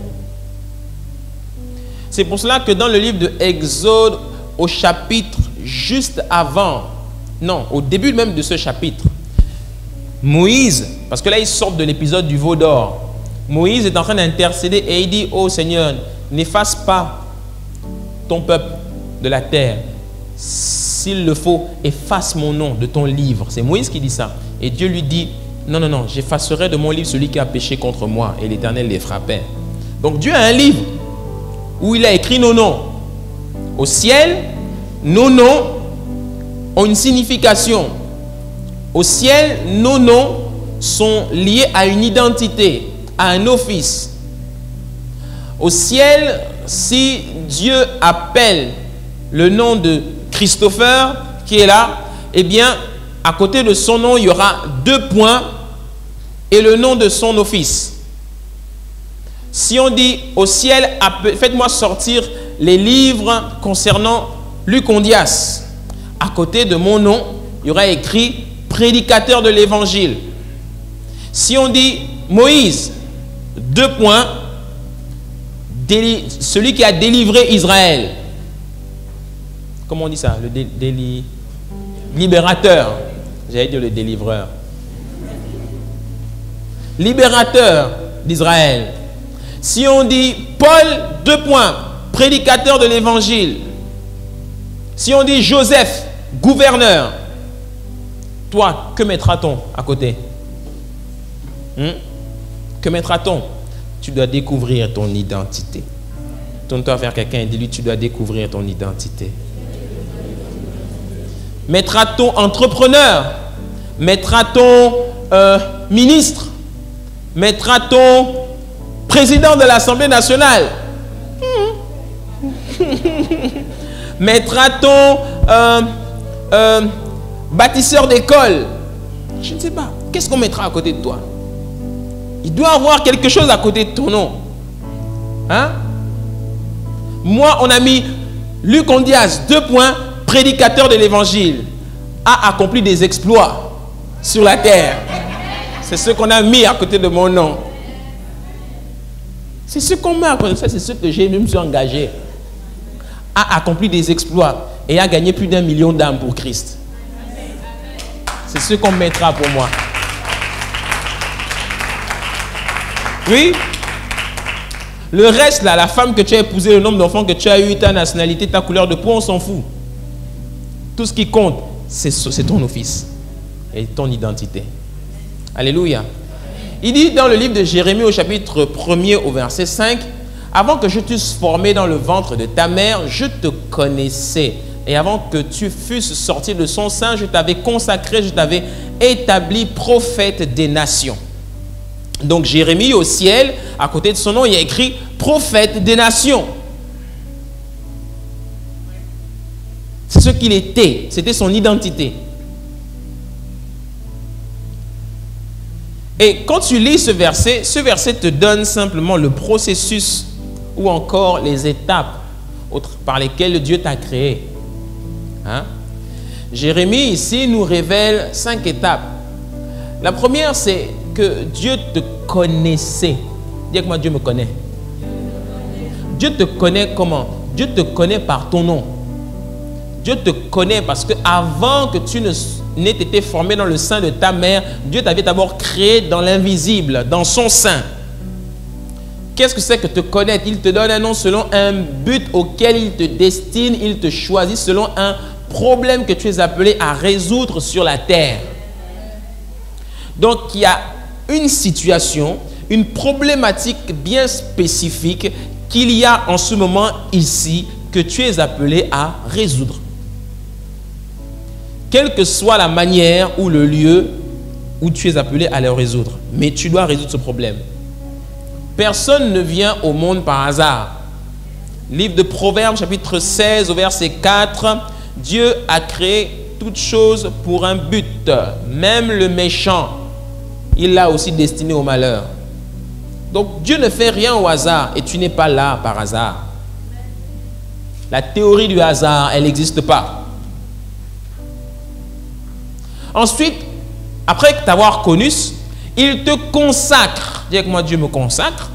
Speaker 2: C'est pour cela que dans le livre de Exode, au chapitre juste avant, non, au début même de ce chapitre, Moïse, parce que là il sort de l'épisode du veau d'or, Moïse est en train d'intercéder et il dit, oh Seigneur, n'efface pas ton peuple de la terre. S'il le faut, efface mon nom de ton livre. C'est Moïse qui dit ça. Et Dieu lui dit, non, non, non, j'effacerai de mon livre celui qui a péché contre moi. Et l'Éternel les frappait. Donc Dieu a un livre où il a écrit nos noms. Au ciel, nos noms ont une signification. Au ciel, nos noms sont liés à une identité, à un office. Au ciel, si Dieu appelle le nom de Christopher qui est là, eh bien, à côté de son nom, il y aura 2 points et le nom de son office. Si on dit au ciel, faites-moi sortir les livres concernant Luc Ondias, à côté de mon nom, il y aura écrit prédicateur de l'évangile. Si on dit Moïse, 2 points, celui qui a délivré Israël. Comment on dit ça? Le libérateur. J'allais dire le délivreur. Libérateur d'Israël. Si on dit Paul, 2 points, prédicateur de l'évangile. Si on dit Joseph, gouverneur. Toi, que mettra-t-on à côté? Que mettra-t-on? Tu dois découvrir ton identité. Tourne-toi vers quelqu'un et dis-lui, tu dois découvrir ton identité. Mettra-t-on entrepreneur? Mettra-t-on ministre? Mettra-t-on président de l'Assemblée nationale? Mettra-t-on bâtisseur d'école? Je ne sais pas. Qu'est-ce qu'on mettra à côté de toi? Il doit avoir quelque chose à côté de ton nom. Hein? Moi, on a mis Luc Ondias, 2 points, prédicateur de l'évangile, a accompli des exploits sur la terre. C'est ce qu'on a mis à côté de mon nom. C'est ce qu'on met à côté de ça, c'est ce que j'ai même engagé. A accompli des exploits et a gagné plus d'1 million d'âmes pour Christ. C'est ce qu'on mettra pour moi. Oui. Le reste, là, la femme que tu as épousée, le nombre d'enfants que tu as eu, ta nationalité, ta couleur de peau, on s'en fout. Tout ce qui compte, c'est ton office et ton identité. Alléluia. Il dit dans le livre de Jérémie au chapitre 1er au verset 5, « Avant que je t'eusse formé dans le ventre de ta mère, je te connaissais. Et avant que tu fusses sorti de son sein, je t'avais consacré, je t'avais établi prophète des nations. » Donc Jérémie au ciel, à côté de son nom, il y a écrit prophète des nations. C'est ce qu'il était, c'était son identité. Et quand tu lis ce verset te donne simplement le processus ou encore les étapes par lesquelles Dieu t'a créé. Hein? Jérémie ici nous révèle 5 étapes. La première, c'est que Dieu te connaissait. Dis avec moi, Dieu me connaît. Dieu te connaît comment? Dieu te connaît par ton nom. Dieu te connaît parce que avant que tu n'aies été formé dans le sein de ta mère, Dieu t'avait d'abord créé dans l'invisible, dans son sein. Qu'est-ce que c'est que te connaître? Il te donne un nom selon un but auquel il te destine, il te choisit selon un problème que tu es appelé à résoudre sur la terre. Donc, il y a une situation, une problématique bien spécifique qu'il y a en ce moment ici que tu es appelé à résoudre. Quelle que soit la manière ou le lieu où tu es appelé à le résoudre. Mais tu dois résoudre ce problème. Personne ne vient au monde par hasard. Livre de Proverbes, chapitre 16, au verset 4. Dieu a créé toutes choses pour un but. Même le méchant, il l'a aussi destiné au malheur. Donc Dieu ne fait rien au hasard et tu n'es pas là par hasard. La théorie du hasard, elle n'existe pas. Ensuite, après t'avoir connu, il te consacre. Dis avec moi, Dieu me consacre.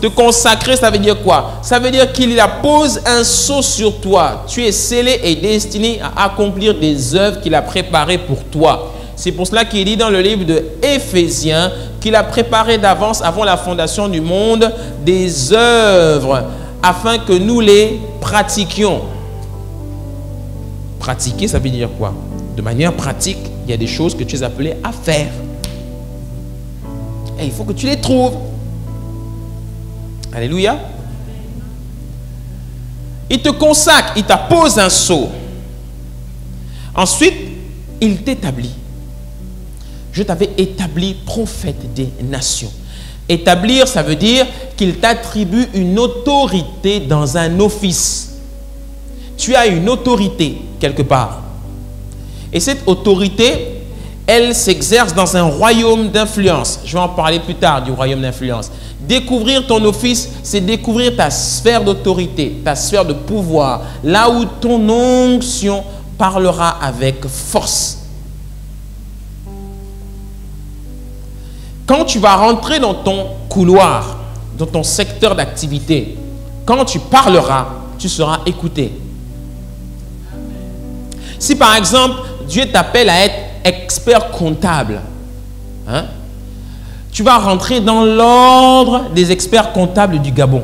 Speaker 2: Te consacrer, ça veut dire quoi? Ça veut dire qu'il pose un sceau sur toi. Tu es scellé et destiné à accomplir des œuvres qu'il a préparées pour toi. C'est pour cela qu'il dit dans le livre de Éphésiens qu'il a préparé d'avance, avant la fondation du monde, des œuvres afin que nous les pratiquions. Pratiquer, ça veut dire quoi? De manière pratique, il y a des choses que tu es appelé à faire. Et il faut que tu les trouves. Alléluia. Il te consacre, il t'appose un sceau. Ensuite, il t'établit. Je t'avais établi prophète des nations. Établir, ça veut dire qu'il t'attribue une autorité dans un office. Tu as une autorité quelque part. Et cette autorité, elle s'exerce dans un royaume d'influence. Je vais en parler plus tard du royaume d'influence. Découvrir ton office, c'est découvrir ta sphère d'autorité, ta sphère de pouvoir, là où ton onction parlera avec force. Quand tu vas rentrer dans ton couloir, dans ton secteur d'activité, quand tu parleras, tu seras écouté. Si par exemple, Dieu t'appelle à être expert comptable, hein, tu vas rentrer dans l'ordre des experts comptables du Gabon.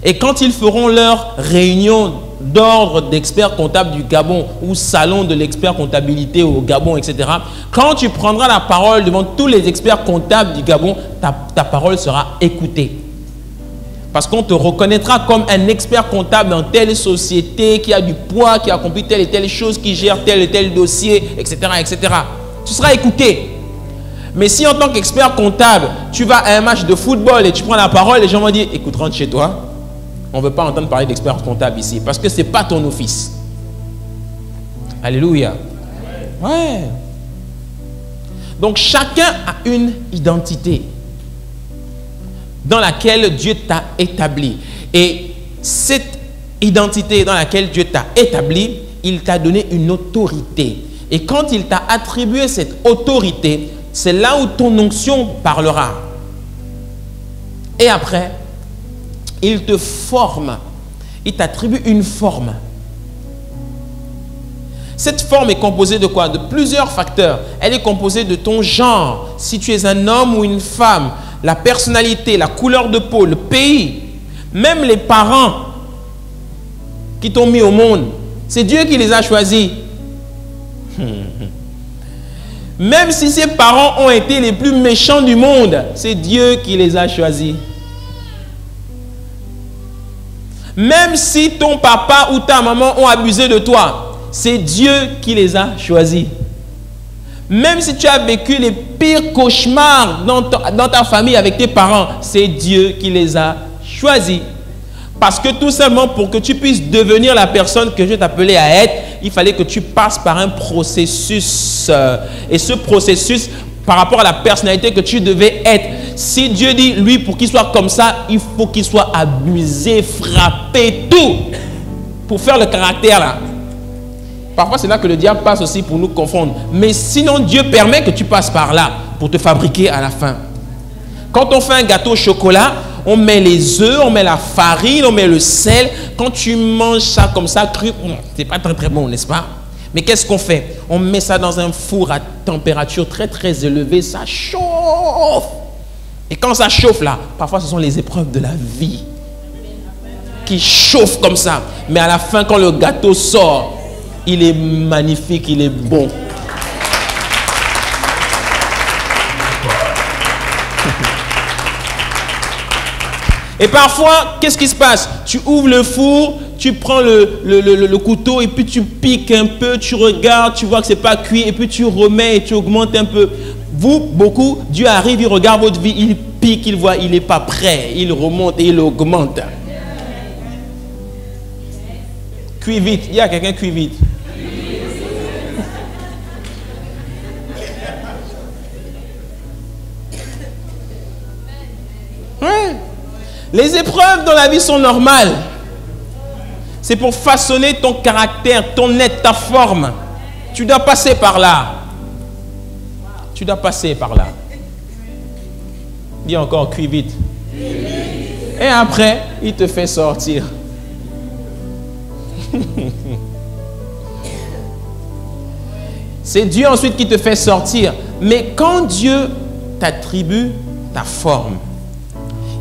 Speaker 2: Et quand ils feront leur réunion d'ordre d'experts comptables du Gabon ou salon de l'expert comptabilité au Gabon, etc., quand tu prendras la parole devant tous les experts comptables du Gabon, ta parole sera écoutée. Parce qu'on te reconnaîtra comme un expert comptable dans telle société qui a du poids, qui a accompli telle et telle chose, qui gère tel et tel dossier, etc., etc. Tu seras écouté. Mais si en tant qu'expert comptable, tu vas à un match de football et tu prends la parole, les gens vont dire, écoute, rentre chez toi. On ne veut pas entendre parler d'expert comptable ici, parce que ce n'est pas ton office. Alléluia. Ouais. Donc chacun a une identité dans laquelle Dieu t'a établi. Et cette identité dans laquelle Dieu t'a établi, il t'a donné une autorité. Et quand il t'a attribué cette autorité, c'est là où ton onction parlera. Et après, il te forme. Il t'attribue une forme. Cette forme est composée de quoi? De plusieurs facteurs. Elle est composée de ton genre. Si tu es un homme ou une femme, la personnalité, la couleur de peau, le pays, même les parents qui t'ont mis au monde, c'est Dieu qui les a choisis. Même si ces parents ont été les plus méchants du monde, c'est Dieu qui les a choisis. Même si ton papa ou ta maman ont abusé de toi, c'est Dieu qui les a choisis. Même si tu as vécu les pires cauchemars dans ta famille avec tes parents, c'est Dieu qui les a choisis. Parce que tout simplement, pour que tu puisses devenir la personne que Dieu t'appelait à être, il fallait que tu passes par un processus. Et ce processus, par rapport à la personnalité que tu devais être, si Dieu dit, lui, pour qu'il soit comme ça, il faut qu'il soit abusé, frappé, tout, pour faire le caractère là. Parfois, c'est là que le diable passe aussi pour nous confondre. Mais sinon, Dieu permet que tu passes par là pour te fabriquer à la fin. Quand on fait un gâteau au chocolat, on met les œufs, on met la farine, on met le sel. Quand tu manges ça comme ça, cru, c'est pas très très bon, n'est-ce pas? Mais qu'est-ce qu'on fait? On met ça dans un four à température très très élevée, ça chauffe. Et quand ça chauffe là, parfois ce sont les épreuves de la vie qui chauffent comme ça. Mais à la fin, quand le gâteau sort, il est magnifique, il est bon. Et parfois, qu'est-ce qui se passe? Tu ouvres le four, tu prends le couteau et puis tu piques un peu, tu regardes, tu vois que ce n'est pas cuit et puis tu remets et tu augmentes un peu. Vous, beaucoup, Dieu arrive, il regarde votre vie, il pique, il voit, il n'est pas prêt, il remonte et il augmente. Cuis vite, il y a quelqu'un cuit vite. Ouais. Les épreuves dans la vie sont normales. C'est pour façonner ton caractère, ton être, ta forme. Tu dois passer par là. Tu dois passer par là. Dis encore, cuis vite. Et après, il te fait sortir. C'est Dieu ensuite qui te fait sortir. Mais quand Dieu t'attribue ta forme,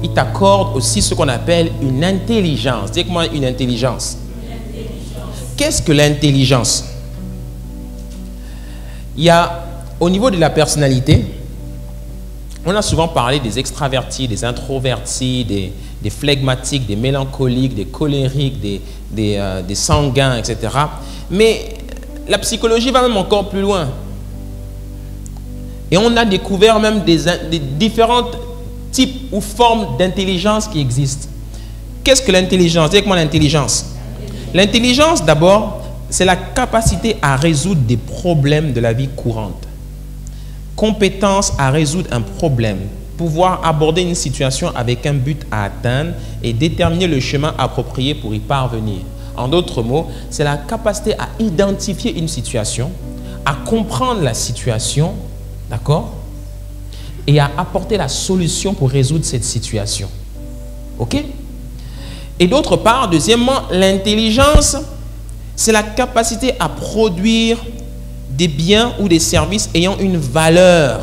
Speaker 2: il t'accorde aussi ce qu'on appelle une intelligence. Dis-moi une intelligence. Qu'est-ce que l'intelligence? Il y a, au niveau de la personnalité, On a souvent parlé des extravertis, des introvertis, des flegmatiques, des mélancoliques, des colériques, des sanguins, etc. Mais la psychologie va même encore plus loin. Et on a découvert même des différents types ou formes d'intelligence qui existent. Qu'est-ce que l'intelligence? Dis avec moi l'intelligence. L'intelligence, d'abord, c'est la capacité à résoudre des problèmes de la vie courante. Compétence à résoudre un problème, pouvoir aborder une situation avec un but à atteindre et déterminer le chemin approprié pour y parvenir. En d'autres mots, c'est la capacité à identifier une situation, à comprendre la situation, d'accord, et à apporter la solution pour résoudre cette situation. OK? Et d'autre part, deuxièmement, l'intelligence, c'est la capacité à produire des biens ou des services ayant une valeur.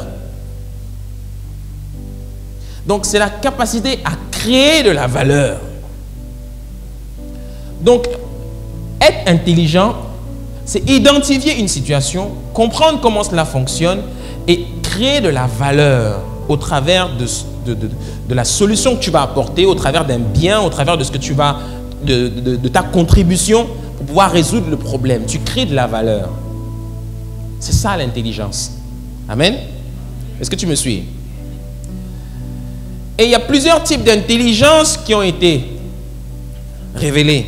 Speaker 2: Donc, c'est la capacité à créer de la valeur. Donc, être intelligent, c'est identifier une situation, comprendre comment cela fonctionne et créer de la valeur au travers de la solution que tu vas apporter, au travers d'un bien, au travers de ce que tu vas, de ta contribution pour pouvoir résoudre le problème. Tu crées de la valeur. C'est ça l'intelligence. Amen. Est-ce que tu me suis? Et il y a plusieurs types d'intelligence qui ont été révélés.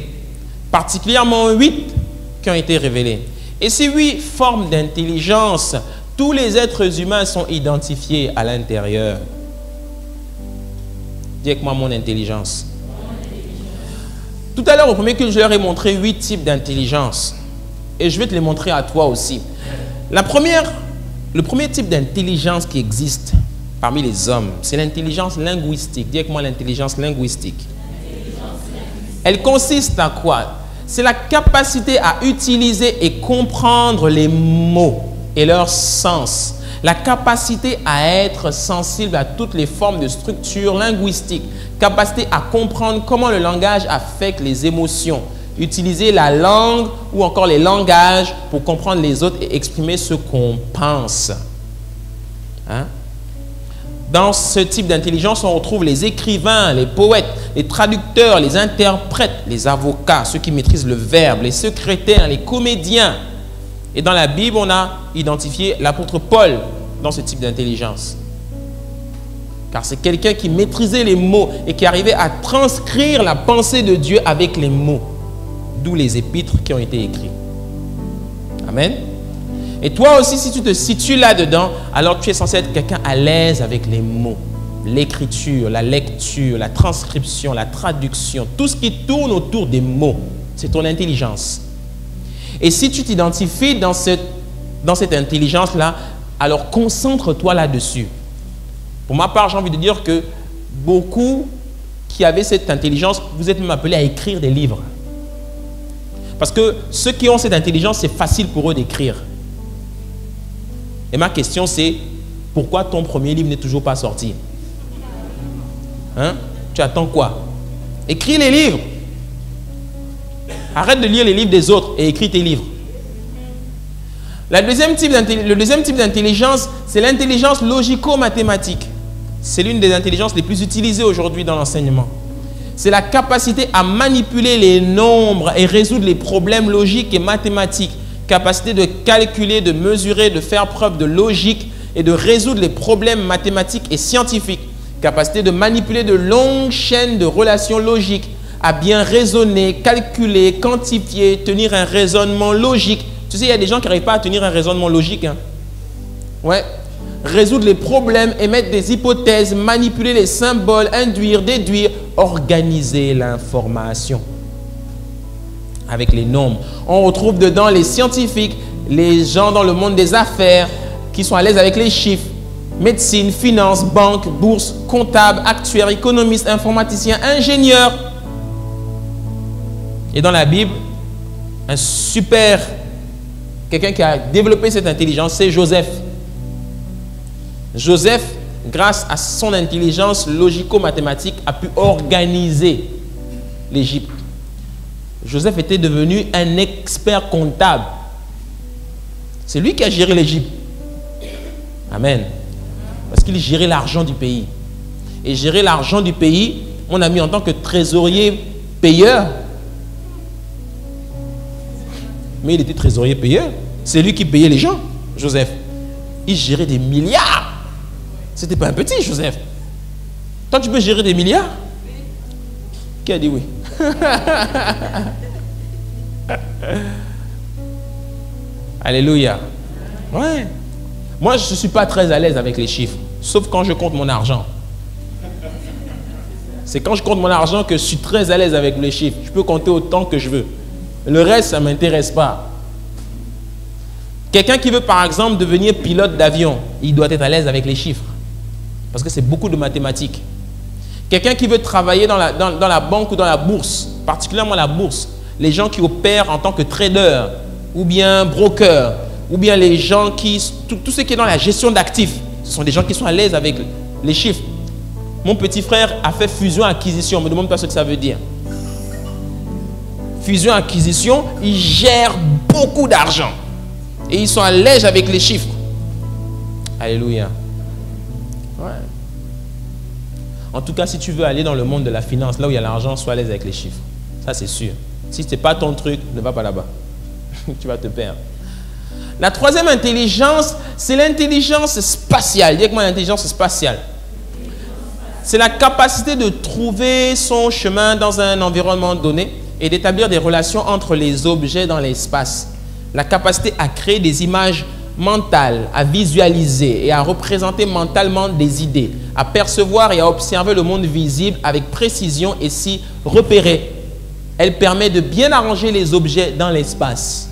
Speaker 2: Particulièrement 8 qui ont été révélés. Et ces 8 formes d'intelligence, tous les êtres humains sont identifiés à l'intérieur. Dis avec moi mon intelligence. Tout à l'heure, au premier culte, je leur ai montré 8 types d'intelligence. Et je vais te les montrer à toi aussi. Le premier type d'intelligence qui existe parmi les hommes, c'est l'intelligence linguistique. Dis avec moi l'intelligence linguistique. Elle consiste à quoi? C'est la capacité à utiliser et comprendre les mots et leur sens. La capacité à être sensible à toutes les formes de structure linguistique. Capacité à comprendre comment le langage affecte les émotions. Utiliser la langue ou encore les langages pour comprendre les autres et exprimer ce qu'on pense. Hein? Dans ce type d'intelligence, on retrouve les écrivains, les poètes, les traducteurs, les interprètes, les avocats, ceux qui maîtrisent le verbe, les secrétaires, les comédiens. Et dans la Bible, on a identifié l'apôtre Paul dans ce type d'intelligence. Car c'est quelqu'un qui maîtrisait les mots et qui arrivait à transcrire la pensée de Dieu avec les mots. D'où les épîtres qui ont été écrits. Amen. Et toi aussi, si tu te situes là-dedans, alors tu es censé être quelqu'un à l'aise avec les mots. L'écriture, la lecture, la transcription, la traduction, tout ce qui tourne autour des mots, c'est ton intelligence. Et si tu t'identifies dans cette intelligence-là, alors concentre-toi là-dessus. Pour ma part, j'ai envie de dire que beaucoup qui avaient cette intelligence, vous êtes même appelés à écrire des livres. Parce que ceux qui ont cette intelligence, c'est facile pour eux d'écrire. Et ma question, c'est pourquoi ton premier livre n'est toujours pas sorti? Hein? Tu attends quoi? Écris les livres. Arrête de lire les livres des autres et écris tes livres. Le deuxième type d'intelligence, c'est l'intelligence logico-mathématique. C'est l'une des intelligences les plus utilisées aujourd'hui dans l'enseignement. C'est la capacité à manipuler les nombres et résoudre les problèmes logiques et mathématiques. Capacité de calculer, de mesurer, de faire preuve de logique et de résoudre les problèmes mathématiques et scientifiques. Capacité de manipuler de longues chaînes de relations logiques, à bien raisonner, calculer, quantifier, tenir un raisonnement logique. Tu sais, il y a des gens qui n'arrivent pas à tenir un raisonnement logique. Hein? Ouais. Résoudre les problèmes, émettre des hypothèses, manipuler les symboles, induire, déduire, organiser l'information avec les nombres. On retrouve dedans les scientifiques, les gens dans le monde des affaires qui sont à l'aise avec les chiffres, médecine, finance, banque, bourse, comptable, actuaire, économiste, informaticien, ingénieur. Et dans la Bible, quelqu'un qui a développé cette intelligence, c'est Joseph. Joseph, grâce à son intelligence logico-mathématique, a pu organiser l'Égypte. Joseph était devenu un expert comptable. C'est lui qui a géré l'Égypte. Amen. Parce qu'il gérait l'argent du pays. Et gérer l'argent du pays, mon ami, en tant que trésorier payeur, mais il était trésorier payeur, c'est lui qui payait les gens, Joseph. Il gérait des milliards. C'était pas un petit, Joseph. Toi, tu peux gérer des milliards? Qui a dit oui? Alléluia. Ouais. Moi, je ne suis pas très à l'aise avec les chiffres, sauf quand je compte mon argent. C'est quand je compte mon argent que je suis très à l'aise avec les chiffres. Je peux compter autant que je veux. Le reste, ça ne m'intéresse pas. Quelqu'un qui veut, par exemple, devenir pilote d'avion, il doit être à l'aise avec les chiffres. Parce que c'est beaucoup de mathématiques. Quelqu'un qui veut travailler dans la banque ou dans la bourse, particulièrement la bourse, les gens qui opèrent en tant que trader, ou bien broker, ou bien les gens qui... Tout ce qui est dans la gestion d'actifs, ce sont des gens qui sont à l'aise avec les chiffres. Mon petit frère a fait fusion-acquisition. Ne me demande pas ce que ça veut dire. Fusion-acquisition, ils gèrent beaucoup d'argent. Et ils sont à l'aise avec les chiffres. Alléluia. Ouais. En tout cas, si tu veux aller dans le monde de la finance, là où il y a l'argent, sois à l'aise avec les chiffres. Ça, c'est sûr. Si ce n'est pas ton truc, ne va pas là-bas. Tu vas te perdre. La troisième intelligence, c'est l'intelligence spatiale. Dis avec moi l'intelligence spatiale. C'est la capacité de trouver son chemin dans un environnement donné et d'établir des relations entre les objets dans l'espace. La capacité à créer des images mentales, à visualiser et à représenter mentalement des idées, à percevoir et à observer le monde visible avec précision et s'y repérer. Elle permet de bien arranger les objets dans l'espace.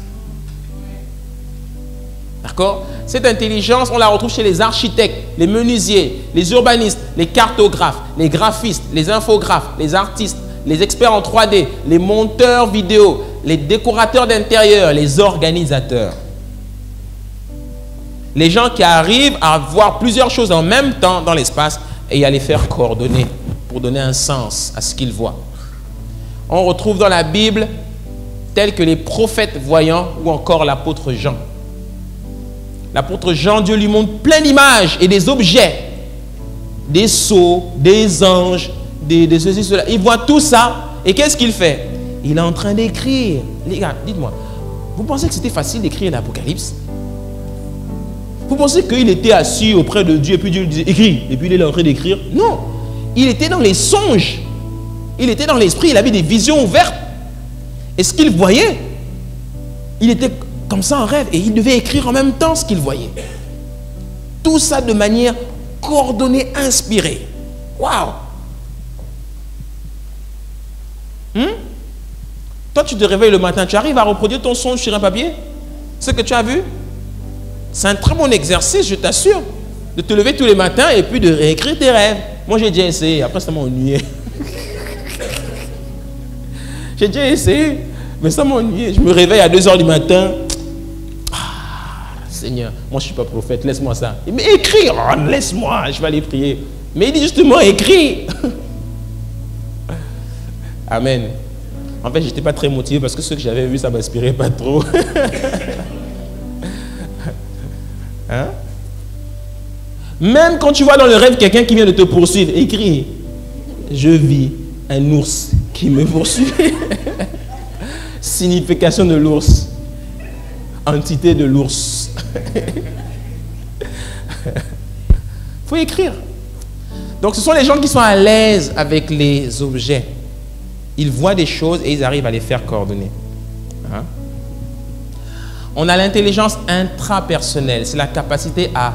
Speaker 2: D'accord? Cette intelligence, on la retrouve chez les architectes, les menuisiers, les urbanistes, les cartographes, les graphistes, les infographes, les artistes, les experts en 3D, les monteurs vidéo, les décorateurs d'intérieur, les organisateurs. Les gens qui arrivent à voir plusieurs choses en même temps dans l'espace et à les faire coordonner pour donner un sens à ce qu'ils voient. On retrouve dans la Bible tels que les prophètes voyants ou encore l'apôtre Jean. L'apôtre Jean, Dieu lui montre plein d'images et des objets, des sceaux, des anges, des ceci, cela. Il voit tout ça et qu'est-ce qu'il fait? Il est en train d'écrire. Les gars, dites-moi, vous pensez que c'était facile d'écrire l'Apocalypse? Vous pensez qu'il était assis auprès de Dieu et puis Dieu lui disait écris et puis il est en train d'écrire? Non, il était dans les songes, il était dans l'esprit, il avait des visions ouvertes. Et ce qu'il voyait, il était comme ça en rêve et il devait écrire en même temps ce qu'il voyait. Tout ça de manière coordonnée, inspirée. Waouh! Toi, tu te réveilles le matin, tu arrives à reproduire ton songe sur un papier? Ce que tu as vu? C'est un très bon exercice, je t'assure, de te lever tous les matins et puis de réécrire tes rêves. Moi, j'ai déjà essayé, après ça m'a ennuyé. J'ai déjà essayé, mais ça m'a ennuyé. Je me réveille à 2 h du matin. Seigneur, moi je ne suis pas prophète, laisse-moi ça. Mais écris, oh, laisse-moi, je vais aller prier. Mais il dit justement, écris. Amen. En fait, je n'étais pas très motivé parce que ce que j'avais vu, ça ne m'inspirait pas trop. Hein? Même quand tu vois dans le rêve quelqu'un qui vient de te poursuivre, écris. Je vis un ours qui me poursuit. Signification de l'ours. Entité de l'ours. Il faut écrire. Donc ce sont les gens qui sont à l'aise avec les objets. Ils voient des choses et ils arrivent à les faire coordonner. Hein? On a l'intelligence intrapersonnelle. C'est la capacité à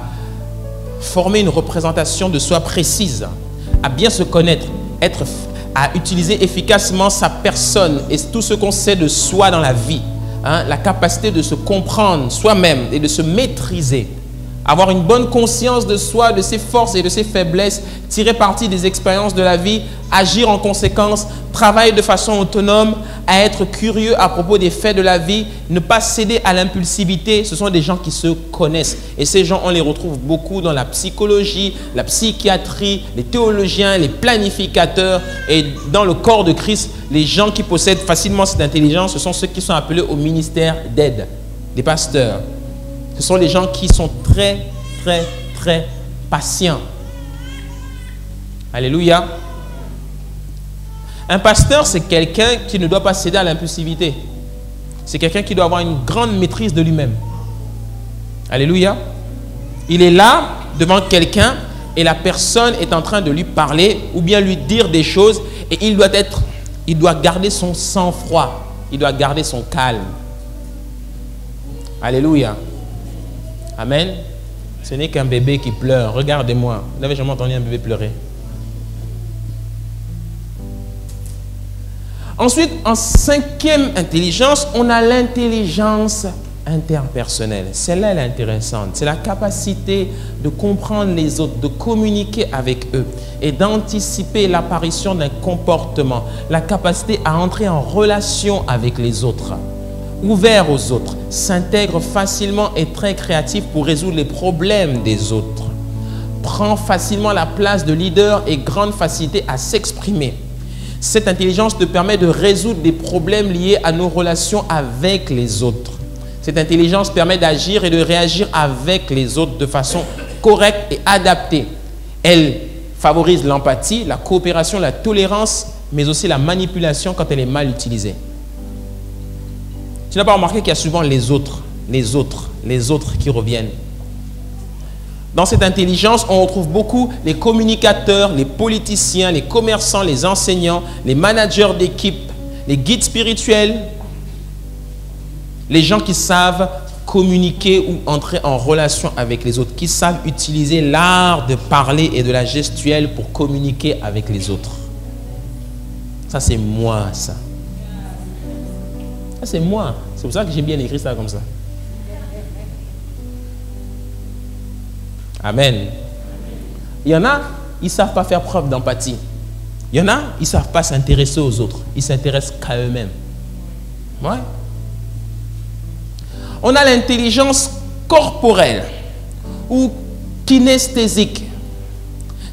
Speaker 2: former une représentation de soi précise, à bien se connaître, à utiliser efficacement sa personne et tout ce qu'on sait de soi dans la vie. Hein, la capacité de se comprendre soi-même et de se maîtriser. Avoir une bonne conscience de soi, de ses forces et de ses faiblesses, tirer parti des expériences de la vie, agir en conséquence, travailler de façon autonome, à être curieux à propos des faits de la vie, ne pas céder à l'impulsivité. Ce sont des gens qui se connaissent. Et ces gens, on les retrouve beaucoup dans la psychologie, la psychiatrie, les théologiens, les planificateurs. Et dans le corps de Christ, les gens qui possèdent facilement cette intelligence, ce sont ceux qui sont appelés au ministère d'aide, les pasteurs. Ce sont les gens qui sont très patient. Alléluia. Un pasteur, c'est quelqu'un qui ne doit pas céder à l'impulsivité. C'est quelqu'un qui doit avoir une grande maîtrise de lui-même. Alléluia. Il est là devant quelqu'un et la personne est en train de lui parler ou bien lui dire des choses et il doit garder son sang-froid. Il doit garder son calme. Alléluia. Amen. Ce n'est qu'un bébé qui pleure. Regardez-moi. Vous n'avez jamais entendu un bébé pleurer? Ensuite, en cinquième intelligence, on a l'intelligence interpersonnelle. Celle-là, elle est intéressante. C'est la capacité de comprendre les autres, de communiquer avec eux et d'anticiper l'apparition d'un comportement. La capacité à entrer en relation avec les autres, ouvert aux autres, s'intègre facilement et très créatif pour résoudre les problèmes des autres, prend facilement la place de leader et grande facilité à s'exprimer. Cette intelligence te permet de résoudre des problèmes liés à nos relations avec les autres. Cette intelligence permet d'agir et de réagir avec les autres de façon correcte et adaptée. Elle favorise l'empathie, la coopération, la tolérance, mais aussi la manipulation quand elle est mal utilisée. Tu n'as pas remarqué qu'il y a souvent les autres qui reviennent. Dans cette intelligence, on retrouve beaucoup les communicateurs, les politiciens, les commerçants, les enseignants, les managers d'équipe, les guides spirituels, les gens qui savent communiquer ou entrer en relation avec les autres, qui savent utiliser l'art de parler et de la gestuelle pour communiquer avec les autres. Ça, c'est moi, ça. Ça, c'est moi. C'est pour ça que j'ai bien écrit ça comme ça. Amen. Il y en a, ils ne savent pas faire preuve d'empathie. Il y en a, ils ne savent pas s'intéresser aux autres. Ils s'intéressent qu'à eux-mêmes. Ouais. On a l'intelligence corporelle ou kinesthésique.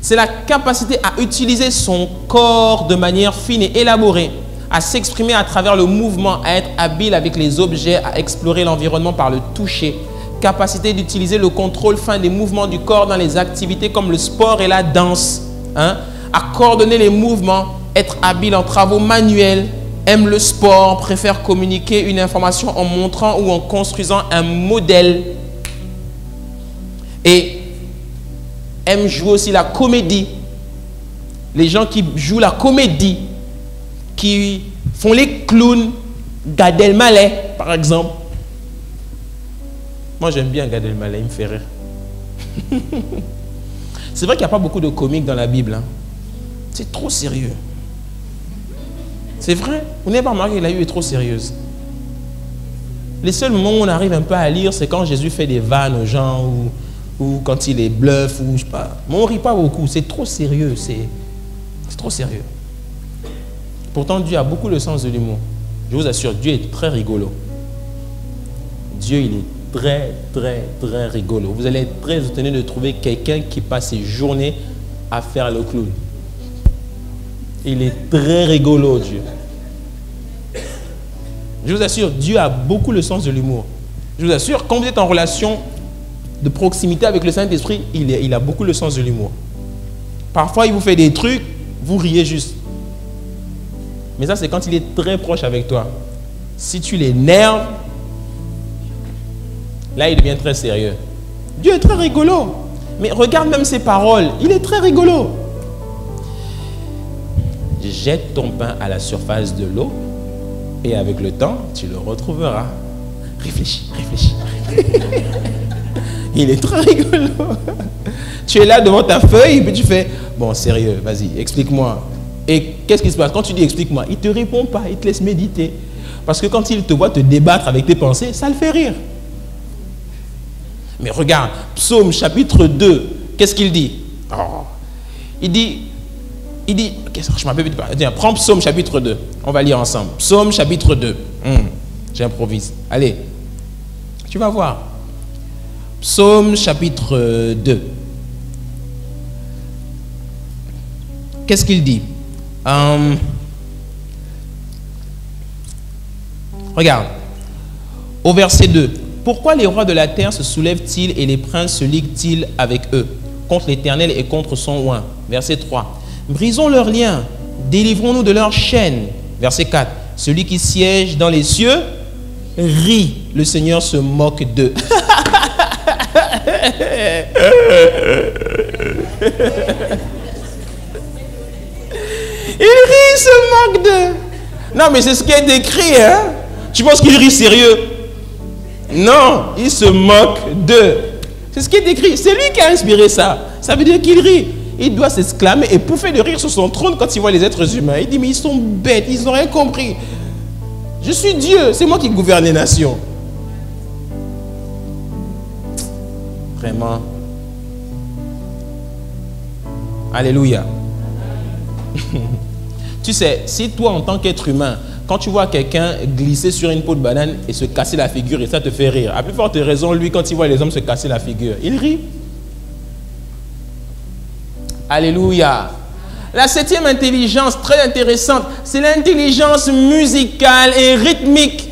Speaker 2: C'est la capacité à utiliser son corps de manière fine et élaborée, à s'exprimer à travers le mouvement, à être habile avec les objets, à explorer l'environnement par le toucher. Capacité d'utiliser le contrôle fin des mouvements du corps dans les activités comme le sport et la danse. À coordonner les mouvements, être habile en travaux manuels, aime le sport, préfère communiquer une information en montrant ou en construisant un modèle. Et aime jouer aussi la comédie. Les gens qui jouent la comédie, qui font les clowns, Gad Elmaleh par exemple. Moi, j'aime bien Gad Elmaleh, il me fait rire. C'est vrai qu'il n'y a pas beaucoup de comiques dans la Bible. Hein. C'est trop sérieux. C'est vrai. Vous n'avez pas remarqué que la Bible est trop sérieuse. Les seuls moments où on arrive un peu à lire, c'est quand Jésus fait des vannes aux gens ou quand il les bluffe ou je sais pas. Mais on ne rit pas beaucoup. C'est trop sérieux. C'est trop sérieux. Pourtant, Dieu a beaucoup le sens de l'humour. Je vous assure, Dieu est très rigolo. Dieu, il est très, très, très rigolo. Vous allez être très étonné de trouver quelqu'un qui passe ses journées à faire le clown. Il est très rigolo, Dieu. Je vous assure, Dieu a beaucoup le sens de l'humour. Je vous assure, quand vous êtes en relation de proximité avec le Saint-Esprit, il a beaucoup le sens de l'humour. Parfois, il vous fait des trucs, vous riez juste. Mais ça, c'est quand il est très proche avec toi. Si tu l'énerves, là, il devient très sérieux. Dieu est très rigolo. Mais regarde même ses paroles. Il est très rigolo. Jette ton pain à la surface de l'eau et avec le temps, tu le retrouveras. Réfléchis, réfléchis. Il est très rigolo. Tu es là devant ta feuille et puis tu fais, bon, sérieux, vas-y, explique-moi. Et qu'est-ce qui se passe? Quand tu dis explique-moi, il ne te répond pas, il te laisse méditer. Parce que quand il te voit te débattre avec tes pensées, ça le fait rire. Mais regarde, Psaume chapitre 2, qu'est-ce qu'il dit? Il dit, je m'appelle pas. Tiens, prends Psaume chapitre 2. On va lire ensemble. Psaume chapitre 2. J'improvise. Allez, tu vas voir. Psaume chapitre 2. Qu'est-ce qu'il dit? Regarde. Au verset 2. Pourquoi les rois de la terre se soulèvent-ils et les princes se liguent-ils avec eux? contre l'Éternel et contre son oint. Verset 3. Brisons leurs liens, délivrons-nous de leurs chaînes. Verset 4. Celui qui siège dans les cieux rit, le Seigneur se moque d'eux. Il rit, il se moque d'eux. Non, mais c'est ce qui est décrit, hein? Tu penses qu'il rit sérieux? Non, il se moque d'eux. C'est ce qui est écrit. C'est lui qui a inspiré ça. Ça veut dire qu'il rit. Il doit s'exclamer et pouffer de rire sur son trône quand il voit les êtres humains. Il dit, mais ils sont bêtes, ils n'ont rien compris. Je suis Dieu, c'est moi qui gouverne les nations. Vraiment. Alléluia. Tu sais, si toi, en tant qu'être humain, quand tu vois quelqu'un glisser sur une peau de banane et se casser la figure et ça te fait rire, à plus forte raison, lui, quand il voit les hommes se casser la figure, il rit. Alléluia. La septième intelligence, très intéressante, c'est l'intelligence musicale et rythmique.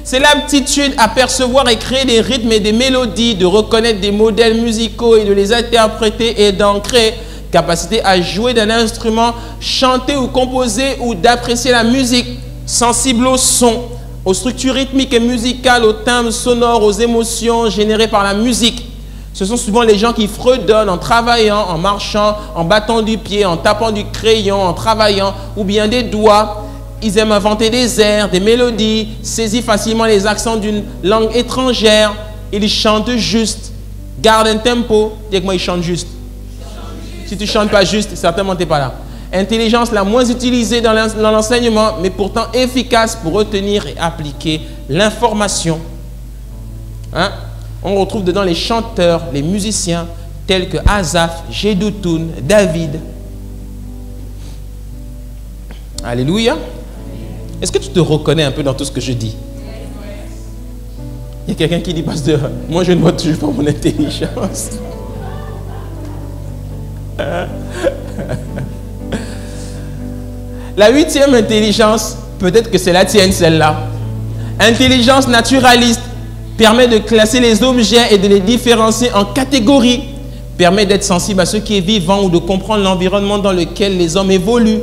Speaker 2: C'est l'aptitude à percevoir et créer des rythmes et des mélodies, de reconnaître des modèles musicaux et de les interpréter et d'en créer. Capacité à jouer d'un instrument, chanter ou composer ou d'apprécier la musique, sensible au son, aux structures rythmiques et musicales, aux timbres sonores, aux émotions générées par la musique. Ce sont souvent les gens qui fredonnent en travaillant, en marchant, en battant du pied, en tapant du crayon, en travaillant, ou bien des doigts. Ils aiment inventer des airs, des mélodies, saisir facilement les accents d'une langue étrangère. Ils chantent juste, gardent un tempo. Dis que moi, ils chantent juste. Si tu ne chantes pas juste, certainement tu n'es pas là. Intelligence la moins utilisée dans l'enseignement, mais pourtant efficace pour retenir et appliquer l'information. Hein? On retrouve dedans les chanteurs, les musiciens, tels que Asaph, Jeduthun, David. Alléluia. Est-ce que tu te reconnais un peu dans tout ce que je dis? Il y a quelqu'un qui dit, pasteur, moi je ne vois toujours pas mon intelligence. La huitième intelligence, peut-être que c'est la tienne celle-là. Intelligence naturaliste permet de classer les objets et de les différencier en catégories. Permet d'être sensible à ce qui est vivant ou de comprendre l'environnement dans lequel les hommes évoluent.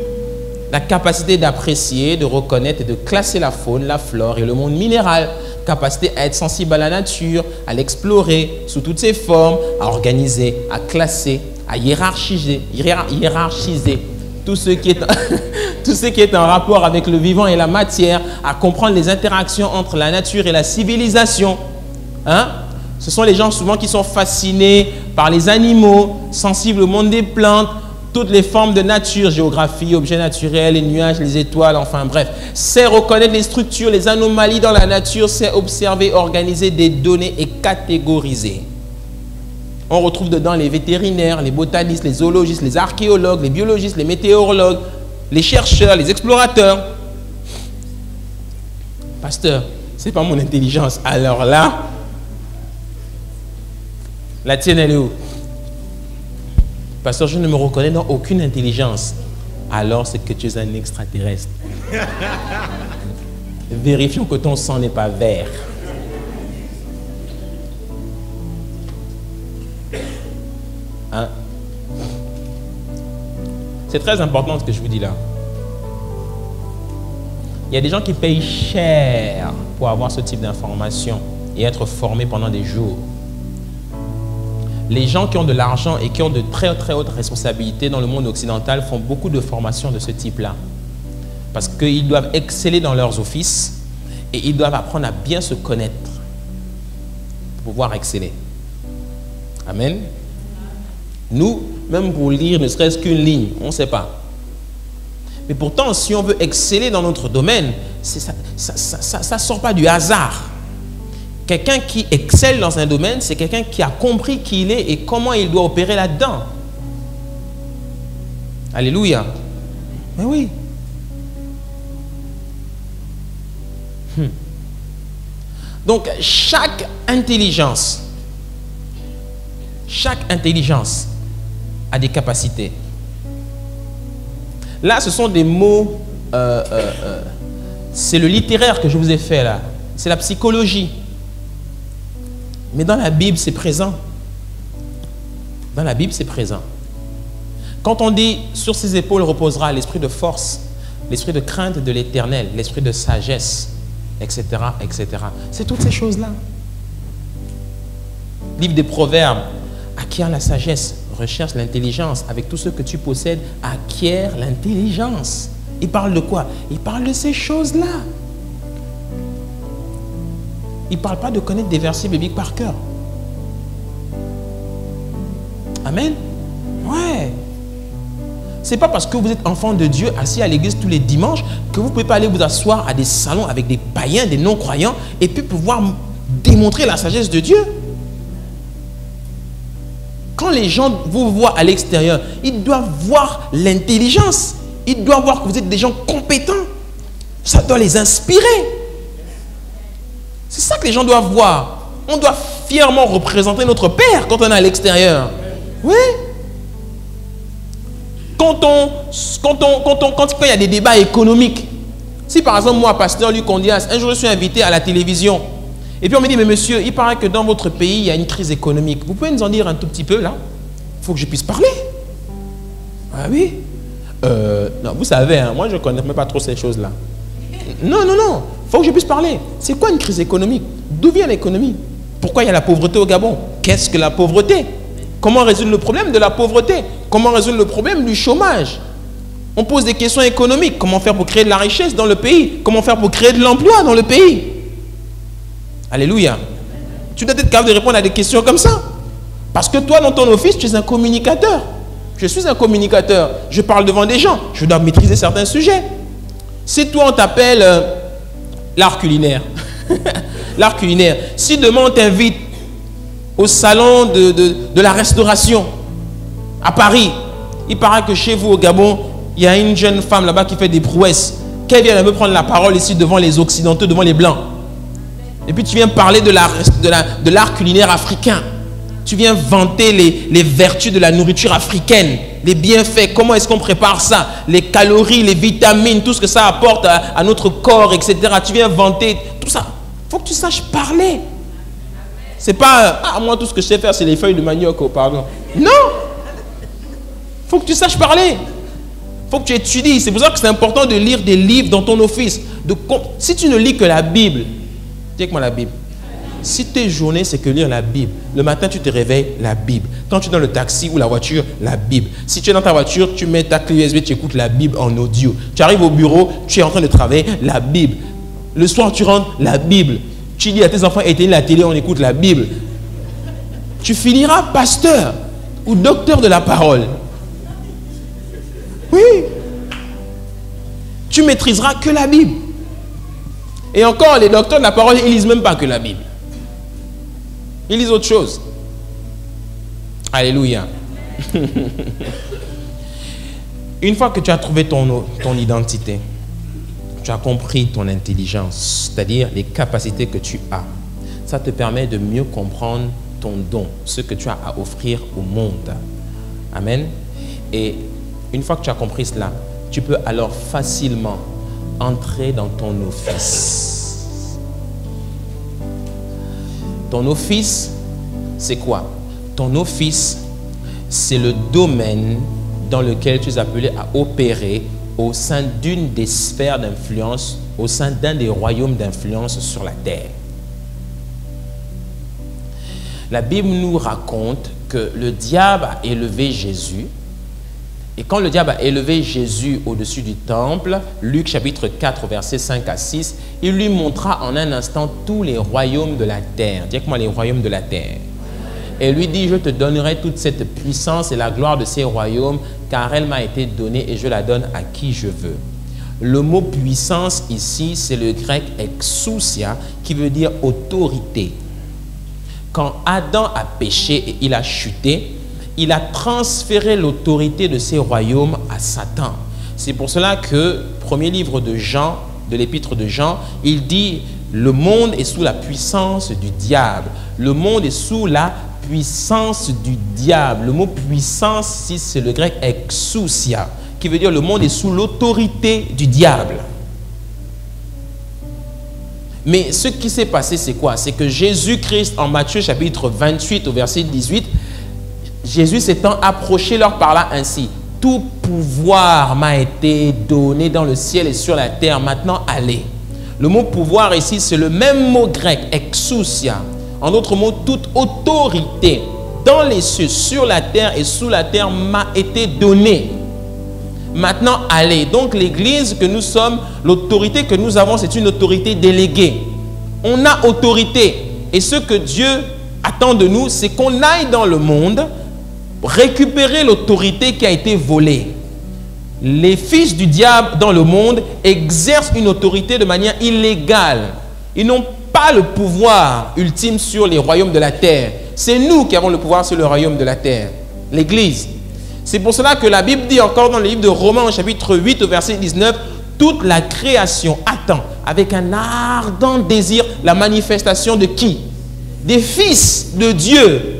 Speaker 2: La capacité d'apprécier, de reconnaître et de classer la faune, la flore et le monde minéral. Capacité à être sensible à la nature, à l'explorer sous toutes ses formes, à organiser, à classer, à hiérarchiser tout ce qui est en rapport avec le vivant et la matière, à comprendre les interactions entre la nature et la civilisation. Hein? Ce sont les gens souvent qui sont fascinés par les animaux, sensibles au monde des plantes, toutes les formes de nature, géographie, objets naturels, les nuages, les étoiles, enfin bref. C'est reconnaître les structures, les anomalies dans la nature, c'est observer, organiser des données et catégoriser. On retrouve dedans les vétérinaires, les botanistes, les zoologistes, les archéologues, les biologistes, les météorologues, les chercheurs, les explorateurs. Pasteur, ce n'est pas mon intelligence. Alors là, la tienne, elle est où? Pasteur, je ne me reconnais dans aucune intelligence. Alors, c'est que tu es un extraterrestre. Vérifions que ton sang n'est pas vert. Hein? C'est très important ce que je vous dis là. Il y a des gens qui payent cher pour avoir ce type d'information et être formés pendant des jours. Les gens qui ont de l'argent et qui ont de très très hautes responsabilités dans le monde occidental font beaucoup de formations de ce type-là. Parce qu'ils doivent exceller dans leurs offices et ils doivent apprendre à bien se connaître pour pouvoir exceller. Amen. Nous, même pour lire ne serait-ce qu'une ligne, on ne sait pas. Mais pourtant, si on veut exceller dans notre domaine, ça ne sort pas du hasard. Quelqu'un qui excelle dans un domaine, c'est quelqu'un qui a compris qui il est et comment il doit opérer là-dedans. Alléluia. Mais oui. Donc, chaque intelligence a des capacités. Là, ce sont des mots, c'est le littéraire que je vous ai fait là. C'est la psychologie. Mais dans la Bible, c'est présent. Dans la Bible, c'est présent. Quand on dit « sur ses épaules reposera l'esprit de force, l'esprit de crainte de l'éternel, l'esprit de sagesse, etc. etc. » C'est toutes ces choses-là. Livre des Proverbes, acquiert la sagesse, recherche l'intelligence. Avec tout ce que tu possèdes, acquiert l'intelligence. Il parle de quoi? Il parle de ces choses-là. Il ne parle pas de connaître des versets bibliques par cœur. Amen. Ouais. C'est pas parce que vous êtes enfant de Dieu assis à l'église tous les dimanches que vous ne pouvez pas aller vous asseoir à des salons avec des païens, des non-croyants et puis pouvoir démontrer la sagesse de Dieu. Quand les gens vous voient à l'extérieur, ils doivent voir l'intelligence. Ils doivent voir que vous êtes des gens compétents. Ça doit les inspirer. C'est ça que les gens doivent voir. On doit fièrement représenter notre Père quand on est à l'extérieur. Oui. Quand il y a des débats économiques, si par exemple moi, pasteur Luc Ondias, un jour je suis invité à la télévision, et puis on me dit, mais monsieur, il paraît que dans votre pays, il y a une crise économique. Vous pouvez nous en dire un tout petit peu là? Il faut que je puisse parler. Ah oui? Non, vous savez, hein, moi je ne connais même pas trop ces choses-là. Non, non, non. Il faut que je puisse parler. C'est quoi une crise économique? D'où vient l'économie? Pourquoi il y a la pauvreté au Gabon? Qu'est-ce que la pauvreté? Comment résoudre le problème de la pauvreté? Comment résoudre le problème du chômage? On pose des questions économiques. Comment faire pour créer de la richesse dans le pays? Comment faire pour créer de l'emploi dans le pays? Alléluia. Tu dois être capable de répondre à des questions comme ça. Parce que toi, dans ton office, tu es un communicateur. Je suis un communicateur. Je parle devant des gens. Je dois maîtriser certains sujets. Si toi, on t'appelle l'art culinaire, l'art culinaire, si demain on t'invite au salon de la restauration à Paris, il paraît que chez vous au Gabon, il y a une jeune femme là-bas qui fait des prouesses, qu'elle vient un peu prendre la parole ici devant les Occidentaux, devant les Blancs. Et puis tu viens parler de l'art culinaire africain. Tu viens vanter les vertus de la nourriture africaine, les bienfaits, comment est-ce qu'on prépare ça, les calories, les vitamines, tout ce que ça apporte à notre corps, etc. Tu viens vanter tout ça. Il faut que tu saches parler. C'est pas, ah, moi tout ce que je sais faire c'est les feuilles de manioc, oh, pardon. Non. Il faut que tu saches parler. Il faut que tu étudies. C'est pour ça que c'est important de lire des livres dans ton office. Si tu ne lis que la Bible, dis avec moi la Bible. Si tes journées, c'est que lire la Bible. Le matin, tu te réveilles, la Bible. Quand tu es dans le taxi ou la voiture, la Bible. Si tu es dans ta voiture, tu mets ta clé USB, tu écoutes la Bible en audio. Tu arrives au bureau, tu es en train de travailler, la Bible. Le soir, tu rentres, la Bible. Tu dis à tes enfants, éteignez la télé, on écoute la Bible. Tu finiras pasteur ou docteur de la parole. Oui. Tu maîtriseras que la Bible. Et encore, les docteurs de la parole, ils ne lisent même pas que la Bible. Ils lisent autre chose. Alléluia. Une fois que tu as trouvé ton identité, tu as compris ton intelligence, c'est-à-dire les capacités que tu as, ça te permet de mieux comprendre ton don, ce que tu as à offrir au monde. Amen. Et une fois que tu as compris cela, tu peux alors facilement entrer dans ton office. Ton office, c'est quoi? Ton office, c'est le domaine dans lequel tu es appelé à opérer au sein d'une des sphères d'influence, au sein d'un des royaumes d'influence sur la terre. La Bible nous raconte que le diable a élevé Jésus. Et quand le diable a élevé Jésus au-dessus du temple, Luc chapitre 4, versets 5 à 6, il lui montra en un instant tous les royaumes de la terre. Dis avec moi les royaumes de la terre. Et lui dit, je te donnerai toute cette puissance et la gloire de ces royaumes, car elle m'a été donnée et je la donne à qui je veux. Le mot puissance ici, c'est le grec exousia, qui veut dire autorité. Quand Adam a péché et il a chuté, il a transféré l'autorité de ces royaumes à Satan. C'est pour cela que, premier livre de Jean, de l'épître de Jean, il dit, le monde est sous la puissance du diable. Le monde est sous la puissance du diable. Le mot puissance, ici, c'est le grec exousia, qui veut dire le monde est sous l'autorité du diable. Mais ce qui s'est passé, c'est quoi? C'est que Jésus-Christ, en Matthieu chapitre 28, au verset 18, Jésus s'étant approché leur parla ainsi. Tout pouvoir m'a été donné dans le ciel et sur la terre. Maintenant, allez. Le mot pouvoir ici, c'est le même mot grec, exousia. En d'autres mots, toute autorité dans les cieux, sur la terre et sous la terre m'a été donnée. Maintenant, allez. Donc, l'Église que nous sommes, l'autorité que nous avons, c'est une autorité déléguée. On a autorité. Et ce que Dieu attend de nous, c'est qu'on aille dans le monde récupérer l'autorité qui a été volée. Les fils du diable dans le monde exercent une autorité de manière illégale. Ils n'ont pas le pouvoir ultime sur les royaumes de la terre. C'est nous qui avons le pouvoir sur le royaume de la terre, l'Église. C'est pour cela que la Bible dit encore dans le livre de Romains, au chapitre 8, au verset 19, toute la création attend avec un ardent désir la manifestation de qui? Des fils de Dieu.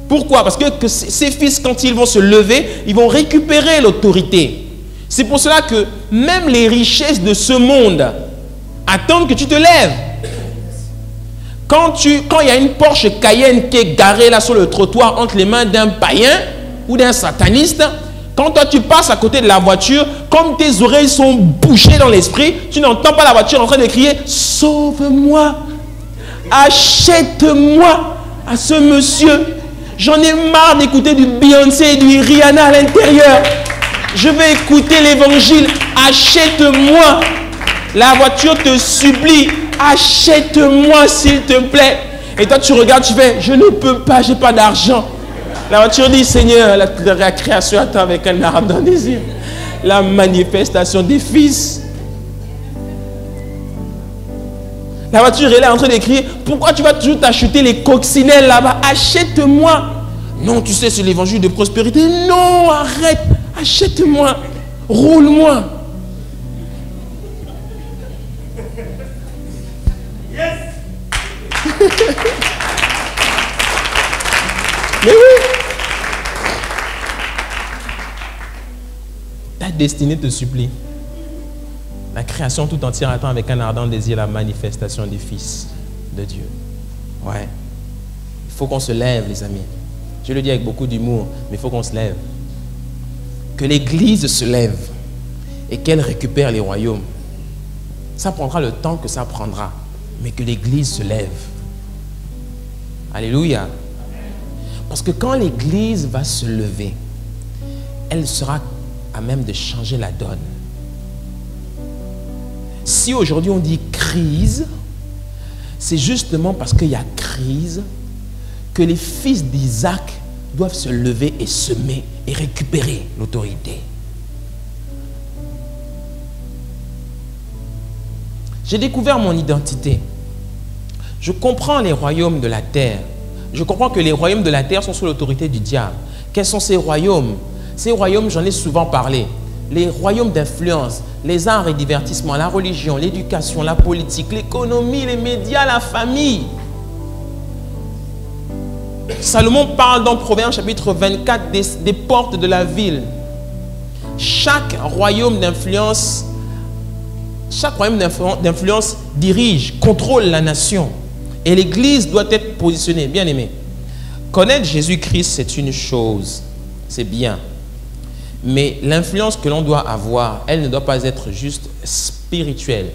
Speaker 2: Pourquoi? Parce que ces fils, quand ils vont se lever, ils vont récupérer l'autorité. C'est pour cela que même les richesses de ce monde attendent que tu te lèves. Quand il y a une Porsche Cayenne qui est garée là sur le trottoir entre les mains d'un païen ou d'un sataniste, quand toi tu passes à côté de la voiture, comme tes oreilles sont bouchées dans l'esprit, tu n'entends pas la voiture en train de crier « Sauve-moi, achète-moi à ce monsieur ». J'en ai marre d'écouter du Beyoncé et du Rihanna à l'intérieur. Je vais écouter l'évangile. Achète-moi. La voiture te supplie. Achète-moi s'il te plaît. Et toi tu regardes, tu fais, je ne peux pas, j'ai pas d'argent. La voiture dit, Seigneur, la création attend avec un ardent désir la manifestation des fils. La voiture est là en train d'écrire, pourquoi tu vas toujours t'acheter les coccinelles là-bas? Achète-moi. Non, tu sais, c'est l'évangile de prospérité. Non, arrête. Achète-moi. Roule-moi. Yes. Mais oui. Ta destinée te supplie. La création tout entière attend avec un ardent désir la manifestation des fils de Dieu. Ouais. Il faut qu'on se lève, les amis. Je le dis avec beaucoup d'humour, mais il faut qu'on se lève. Que l'Église se lève et qu'elle récupère les royaumes. Ça prendra le temps que ça prendra, mais que l'Église se lève. Alléluia. Parce que quand l'Église va se lever, elle sera à même de changer la donne. Si aujourd'hui on dit crise, c'est justement parce qu'il y a crise que les fils d'Isaac doivent se lever et semer et récupérer l'autorité. J'ai découvert mon identité. Je comprends les royaumes de la terre. Je comprends que les royaumes de la terre sont sous l'autorité du diable. Quels sont ces royaumes? Ces royaumes, j'en ai souvent parlé. Les royaumes d'influence, les arts et divertissements, la religion, l'éducation, la politique, l'économie, les médias, la famille. Salomon parle dans Proverbes chapitre 24 des portes de la ville. Chaque royaume d'influence dirige, contrôle la nation. Et l'Église doit être positionnée. Bien aimé, connaître Jésus-Christ, c'est une chose. C'est bien. Mais l'influence que l'on doit avoir, elle ne doit pas être juste spirituelle.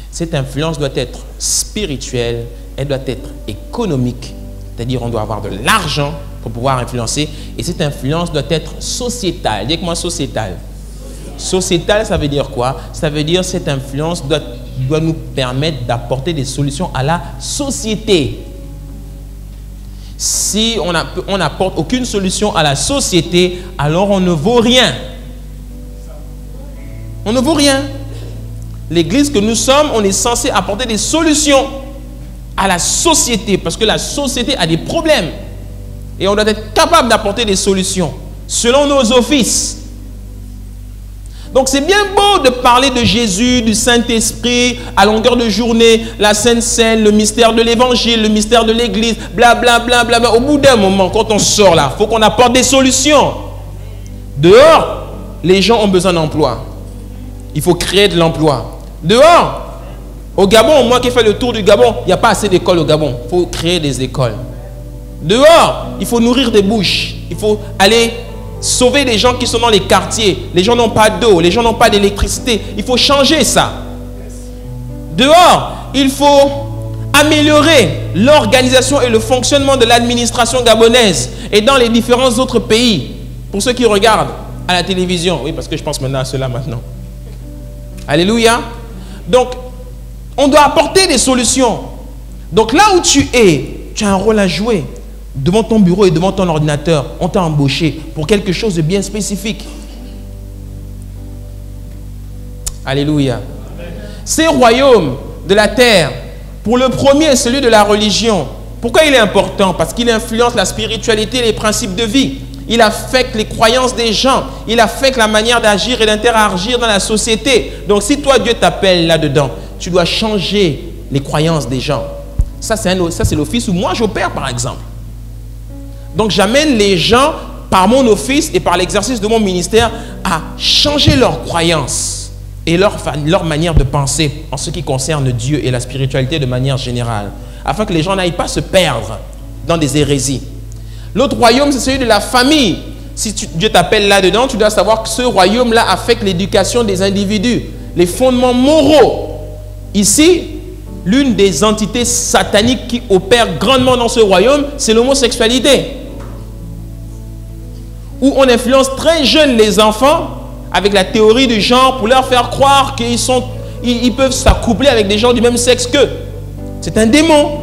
Speaker 2: Cette influence doit être spirituelle, elle doit être économique. C'est-à-dire on doit avoir de l'argent pour pouvoir influencer. Et cette influence doit être sociétale. Dis-moi sociétale. Sociétale, ça veut dire quoi? Ça veut dire que cette influence doit nous permettre d'apporter des solutions à la société. Si on n'apporte aucune solution à la société, alors on ne vaut rien. On ne vaut rien. L'Église que nous sommes, on est censé apporter des solutions à la société, parce que la société a des problèmes. Et on doit être capable d'apporter des solutions selon nos offices. Donc c'est bien beau de parler de Jésus, du Saint-Esprit, à longueur de journée, la Sainte Seine, le mystère de l'Évangile, le mystère de l'Église, blablabla. Bla, bla. Au bout d'un moment, quand on sort là, il faut qu'on apporte des solutions. Dehors, les gens ont besoin d'emploi. Il faut créer de l'emploi. Dehors, au Gabon, moi qui fais le tour du Gabon, il n'y a pas assez d'écoles au Gabon. Il faut créer des écoles. Dehors, il faut nourrir des bouches. Il faut aller sauver les gens qui sont dans les quartiers. Les gens n'ont pas d'eau, les gens n'ont pas d'électricité. Il faut changer ça. Dehors, il faut améliorer l'organisation et le fonctionnement de l'administration gabonaise et dans les différents autres pays. Pour ceux qui regardent à la télévision. Oui, parce que je pense maintenant à cela maintenant. Alléluia. Donc, on doit apporter des solutions. Donc là où tu es, tu as un rôle à jouer. Devant ton bureau et devant ton ordinateur, on t'a embauché pour quelque chose de bien spécifique. Alléluia. Ces royaumes de la terre, pour le premier, celui de la religion. Pourquoi il est important? Parce qu'il influence la spiritualité et les principes de vie. Il affecte les croyances des gens. Il affecte la manière d'agir et d'interagir dans la société. Donc si toi, Dieu t'appelle là-dedans, tu dois changer les croyances des gens. Ça, c'est l'office où moi j'opère, par exemple. Donc j'amène les gens, par mon office et par l'exercice de mon ministère, à changer leurs croyances et leur manière de penser en ce qui concerne Dieu et la spiritualité de manière générale, afin que les gens n'aillent pas se perdre dans des hérésies. L'autre royaume, c'est celui de la famille. Si Dieu t'appelle là-dedans, tu dois savoir que ce royaume-là affecte l'éducation des individus, les fondements moraux. Ici, l'une des entités sataniques qui opère grandement dans ce royaume, c'est l'homosexualité. Où on influence très jeunes les enfants avec la théorie du genre pour leur faire croire qu'ils peuvent s'accoupler avec des gens du même sexe qu'eux. C'est un démon.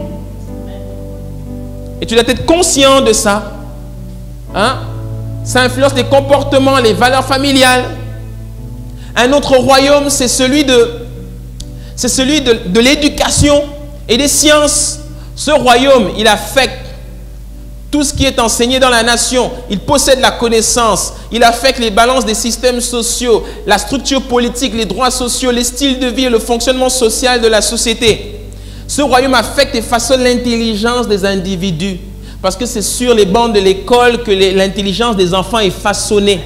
Speaker 2: Et tu dois être conscient de ça. Hein? Ça influence les comportements, les valeurs familiales. Un autre royaume, c'est celui de l'éducation et des sciences. Ce royaume, il affecte tout ce qui est enseigné dans la nation. Il possède la connaissance. Il affecte les balances des systèmes sociaux, la structure politique, les droits sociaux, les styles de vie et le fonctionnement social de la société. Ce royaume affecte et façonne l'intelligence des individus. Parce que c'est sur les bancs de l'école que l'intelligence des enfants est façonnée.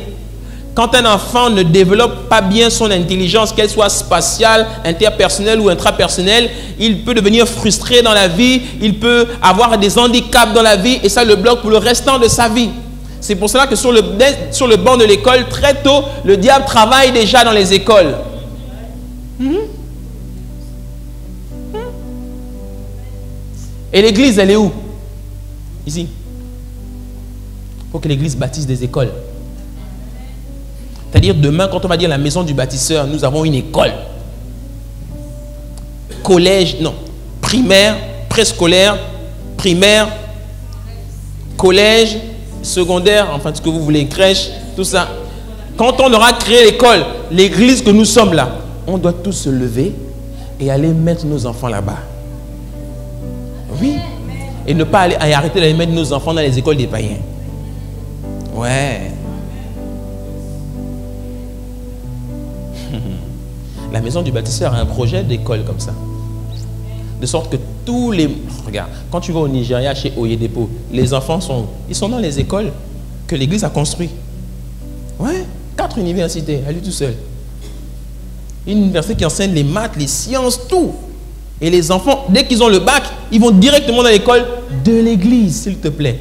Speaker 2: Quand un enfant ne développe pas bien son intelligence, qu'elle soit spatiale, interpersonnelle ou intrapersonnelle, il peut devenir frustré dans la vie, il peut avoir des handicaps dans la vie et ça le bloque pour le restant de sa vie. C'est pour cela que sur le banc de l'école, très tôt, le diable travaille déjà dans les écoles. Et l'église, elle est où? Ici. Il faut que l'église bâtisse des écoles. C'est-à-dire demain, quand on va dire la maison du bâtisseur, nous avons une école. Collège, non. Primaire, préscolaire, primaire, collège, secondaire, enfin ce que vous voulez, crèche, tout ça. Quand on aura créé l'école, l'église que nous sommes là, on doit tous se lever et aller mettre nos enfants là-bas. Oui. Et ne pas arrêter d'aller mettre nos enfants dans les écoles des païens. Ouais. La maison du bâtisseur a un projet d'école comme ça. De sorte que tous les... Regarde, quand tu vas au Nigeria, chez Oyedepo, les enfants sont dans les écoles que l'église a construites. Ouais, 4 universités, à lui tout seul. Une université qui enseigne les maths, les sciences, tout. Et les enfants, dès qu'ils ont le bac, ils vont directement dans l'école de l'église, s'il te plaît.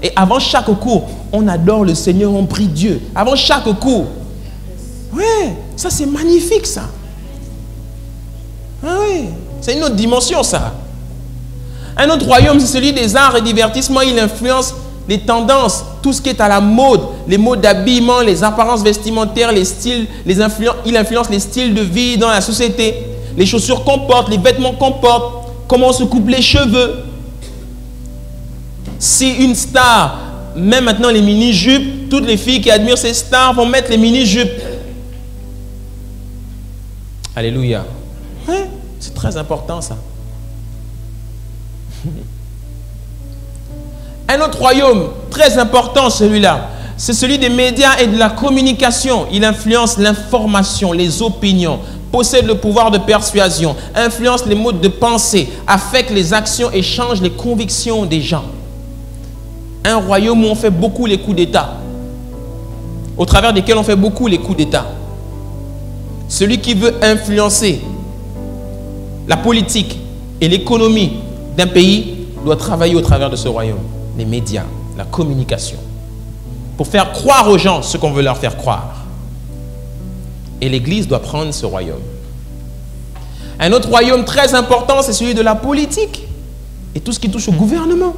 Speaker 2: Et avant chaque cours, on adore le Seigneur, on prie Dieu. Avant chaque cours. Ouais, ça c'est magnifique ça. Ah oui, c'est une autre dimension ça. Un autre royaume, c'est celui des arts et divertissements. Il influence les tendances, tout ce qui est à la mode, les modes d'habillement, les apparences vestimentaires, les styles, il influence les styles de vie dans la société. Les chaussures qu'on porte, les vêtements qu'on porte, comment on se coupe les cheveux. Si une star met maintenant les mini-jupes, toutes les filles qui admirent ces stars vont mettre les mini-jupes. Alléluia. Ouais, c'est très important ça. Un autre royaume très important, celui-là, c'est celui des médias et de la communication. Il influence l'information, les opinions, possède le pouvoir de persuasion, influence les modes de pensée, affecte les actions et change les convictions des gens. Un royaume où on fait beaucoup les coups d'État, au travers desquels on fait beaucoup les coups d'État. Celui qui veut influencer la politique et l'économie d'un pays doit travailler au travers de ce royaume. Les médias, la communication. pour faire croire aux gens ce qu'on veut leur faire croire. Et l'Église doit prendre ce royaume. Un autre royaume très important, c'est celui de la politique et tout ce qui touche au gouvernement.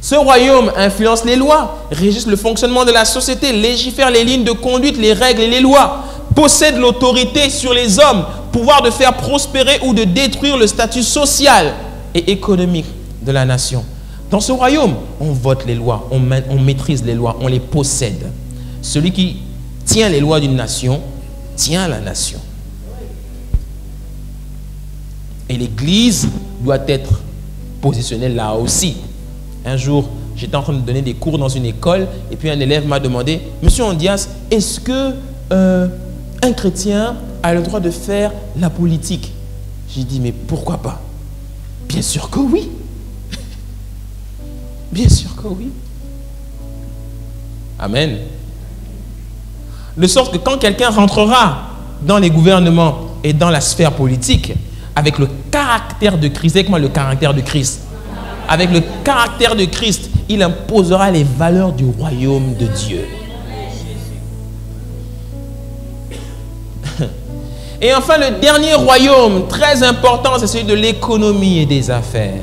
Speaker 2: Ce royaume influence les lois, régisse le fonctionnement de la société, légifère les lignes de conduite, les règles et les lois, possède l'autorité sur les hommes, pouvoir de faire prospérer ou de détruire le statut social et économique de la nation. Dans ce royaume, on vote les lois, on maîtrise les lois, on les possède. Celui qui tient les lois d'une nation, tient la nation. Et l'Église doit être positionnée là aussi. Un jour, j'étais en train de donner des cours dans une école et puis un élève m'a demandé, « Monsieur Ondias, est-ce que un chrétien a le droit de faire la politique ?» J'ai dit, mais pourquoi pas? Bien sûr que oui. Bien sûr que oui. Amen. De sorte que quand quelqu'un rentrera dans les gouvernements et dans la sphère politique, avec le caractère de Christ, avec moi le caractère de Christ, avec le caractère de Christ, il imposera les valeurs du royaume de Dieu. Et enfin, le dernier royaume très important, c'est celui de l'économie et des affaires.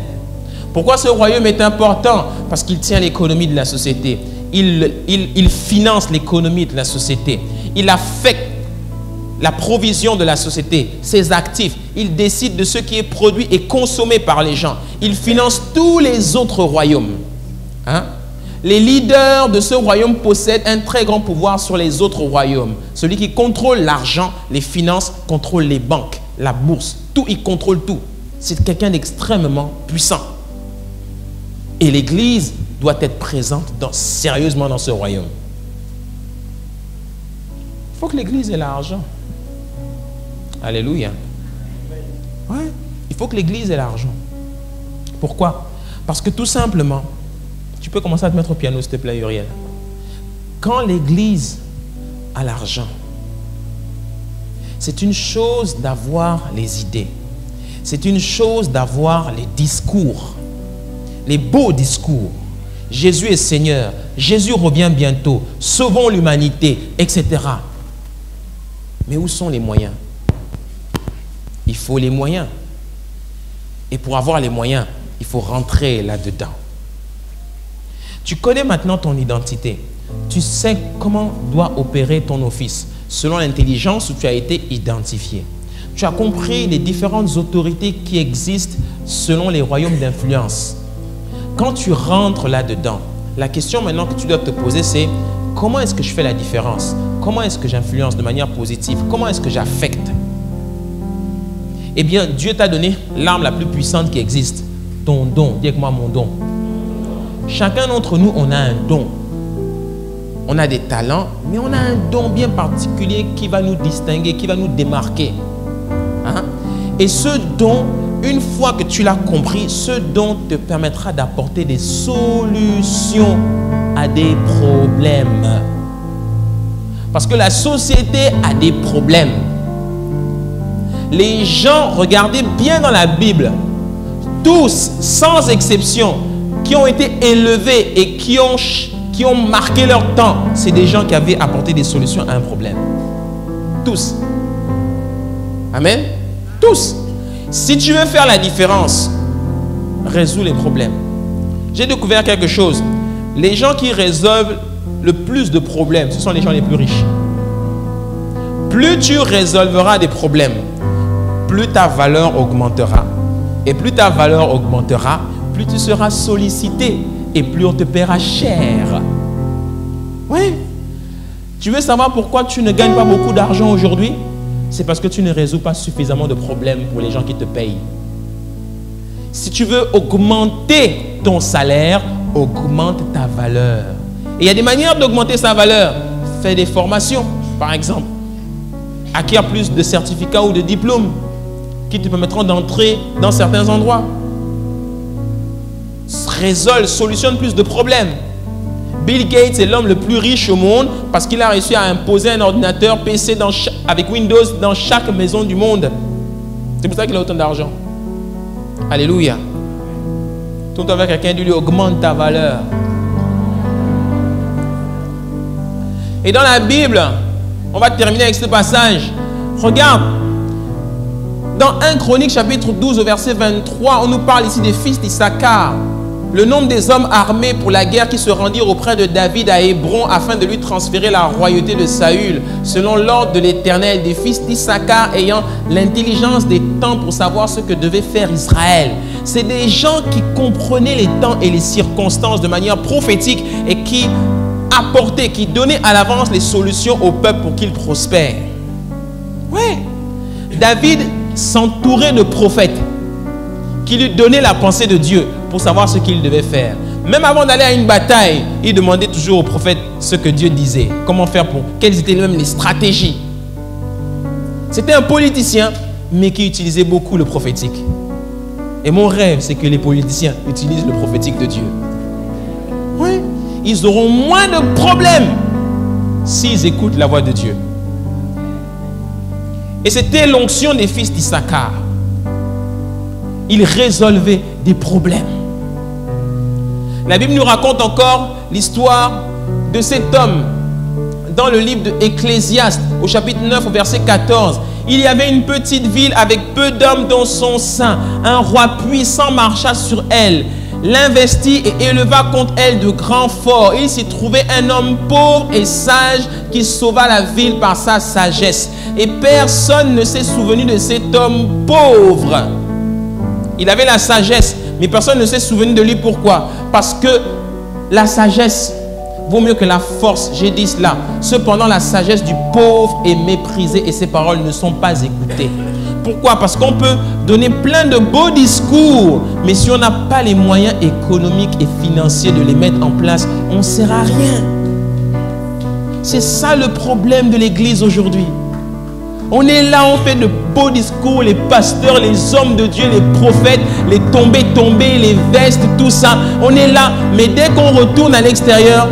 Speaker 2: Pourquoi ce royaume est important? Parce qu'il tient l'économie de la société. Il finance l'économie de la société. Il affecte la provision de la société, ses actifs. Il décide de ce qui est produit et consommé par les gens. Il finance tous les autres royaumes. Hein? Les leaders de ce royaume possèdent un très grand pouvoir sur les autres royaumes. Celui qui contrôle l'argent, les finances, contrôle les banques, la bourse. Tout, il contrôle tout. C'est quelqu'un d'extrêmement puissant. Et l'Église doit être présente sérieusement dans ce royaume. Il faut que l'Église ait l'argent. Alléluia. Ouais, il faut que l'Église ait l'argent. Pourquoi? Parce que tout simplement, tu peux commencer à te mettre au piano, s'il te plaît, Uriel. Quand l'Église a l'argent, c'est une chose d'avoir les idées. C'est une chose d'avoir les discours. Les beaux discours. Jésus est Seigneur. Jésus revient bientôt. Sauvons l'humanité, etc. Mais où sont les moyens? Il faut les moyens. Et pour avoir les moyens, il faut rentrer là-dedans. Tu connais maintenant ton identité. Tu sais comment doit opérer ton office selon l'intelligence où tu as été identifié. Tu as compris les différentes autorités qui existent selon les royaumes d'influence. Quand tu rentres là-dedans, la question maintenant que tu dois te poser, c'est comment est-ce que je fais la différence? Comment est-ce que j'influence de manière positive? Comment est-ce que j'affecte? Eh bien, Dieu t'a donné l'arme la plus puissante qui existe. Ton don. Dis avec moi mon don. Chacun d'entre nous, on a un don. On a des talents, mais on a un don bien particulier qui va nous distinguer, qui va nous démarquer. Hein? Et ce don, une fois que tu l'as compris, ce don te permettra d'apporter des solutions à des problèmes. Parce que la société a des problèmes. Les gens, regardez bien dans la Bible, tous, sans exception, qui ont été élevés et qui ont marqué leur temps, c'est des gens qui avaient apporté des solutions à un problème. Tous. Amen. Tous. Si tu veux faire la différence, résous les problèmes. J'ai découvert quelque chose. Les gens qui résolvent le plus de problèmes, ce sont les gens les plus riches. Plus tu résolveras des problèmes, plus ta valeur augmentera. Et plus ta valeur augmentera, plus tu seras sollicité et plus on te paiera cher. Oui. Tu veux savoir pourquoi tu ne gagnes pas beaucoup d'argent aujourd'hui? C'est parce que tu ne résous pas suffisamment de problèmes pour les gens qui te payent. Si tu veux augmenter ton salaire, augmente ta valeur. Et il y a des manières d'augmenter sa valeur. Fais des formations, par exemple. Acquiert plus de certificats ou de diplômes qui te permettront d'entrer dans certains endroits. Solutionne plus de problèmes. Bill Gates est l'homme le plus riche au monde parce qu'il a réussi à imposer un ordinateur PC avec Windows dans chaque maison du monde. C'est pour ça qu'il a autant d'argent. Alléluia. Tourne-toi avec quelqu'un et lui augmente ta valeur. Et dans la Bible, on va terminer avec ce passage. Regarde, dans 1 Chronique chapitre 12 au verset 23, on nous parle ici des fils d'Issachar. Le nombre des hommes armés pour la guerre qui se rendirent auprès de David à Hébron afin de lui transférer la royauté de Saül, selon l'ordre de l'Éternel, des fils d'Issachar ayant l'intelligence des temps pour savoir ce que devait faire Israël. C'est des gens qui comprenaient les temps et les circonstances de manière prophétique et qui apportaient, qui donnaient à l'avance les solutions au peuple pour qu'il prospère. Ouais. David s'entourait de prophètes qui lui donnaient la pensée de Dieu pour savoir ce qu'il devait faire. Même avant d'aller à une bataille, il demandait toujours au prophète ce que Dieu disait. Comment faire pour... Quelles étaient même les stratégies. C'était un politicien, mais qui utilisait beaucoup le prophétique. Et mon rêve, c'est que les politiciens utilisent le prophétique de Dieu. Oui. Ils auront moins de problèmes s'ils écoutent la voix de Dieu. Et c'était l'onction des fils d'Issachar. Ils résolvaient des problèmes. La Bible nous raconte encore l'histoire de cet homme dans le livre de Ecclésiaste, au chapitre 9, au verset 14. Il y avait une petite ville avec peu d'hommes dans son sein. Un roi puissant marcha sur elle, l'investit et éleva contre elle de grands forts. Il s'y trouvait un homme pauvre et sage qui sauva la ville par sa sagesse. Et personne ne s'est souvenu de cet homme pauvre. Il avait la sagesse, mais personne ne s'est souvenu de lui. Pourquoi? Parce que la sagesse vaut mieux que la force. J'ai dit cela. Cependant, la sagesse du pauvre est méprisée et ses paroles ne sont pas écoutées. Pourquoi? Parce qu'on peut donner plein de beaux discours, mais si on n'a pas les moyens économiques et financiers de les mettre en place, on ne sert à rien. C'est ça le problème de l'Église aujourd'hui. On est là, on fait de beaux discours, les pasteurs, les hommes de Dieu, les prophètes, les tombés, les vestes, tout ça. On est là, mais dès qu'on retourne à l'extérieur,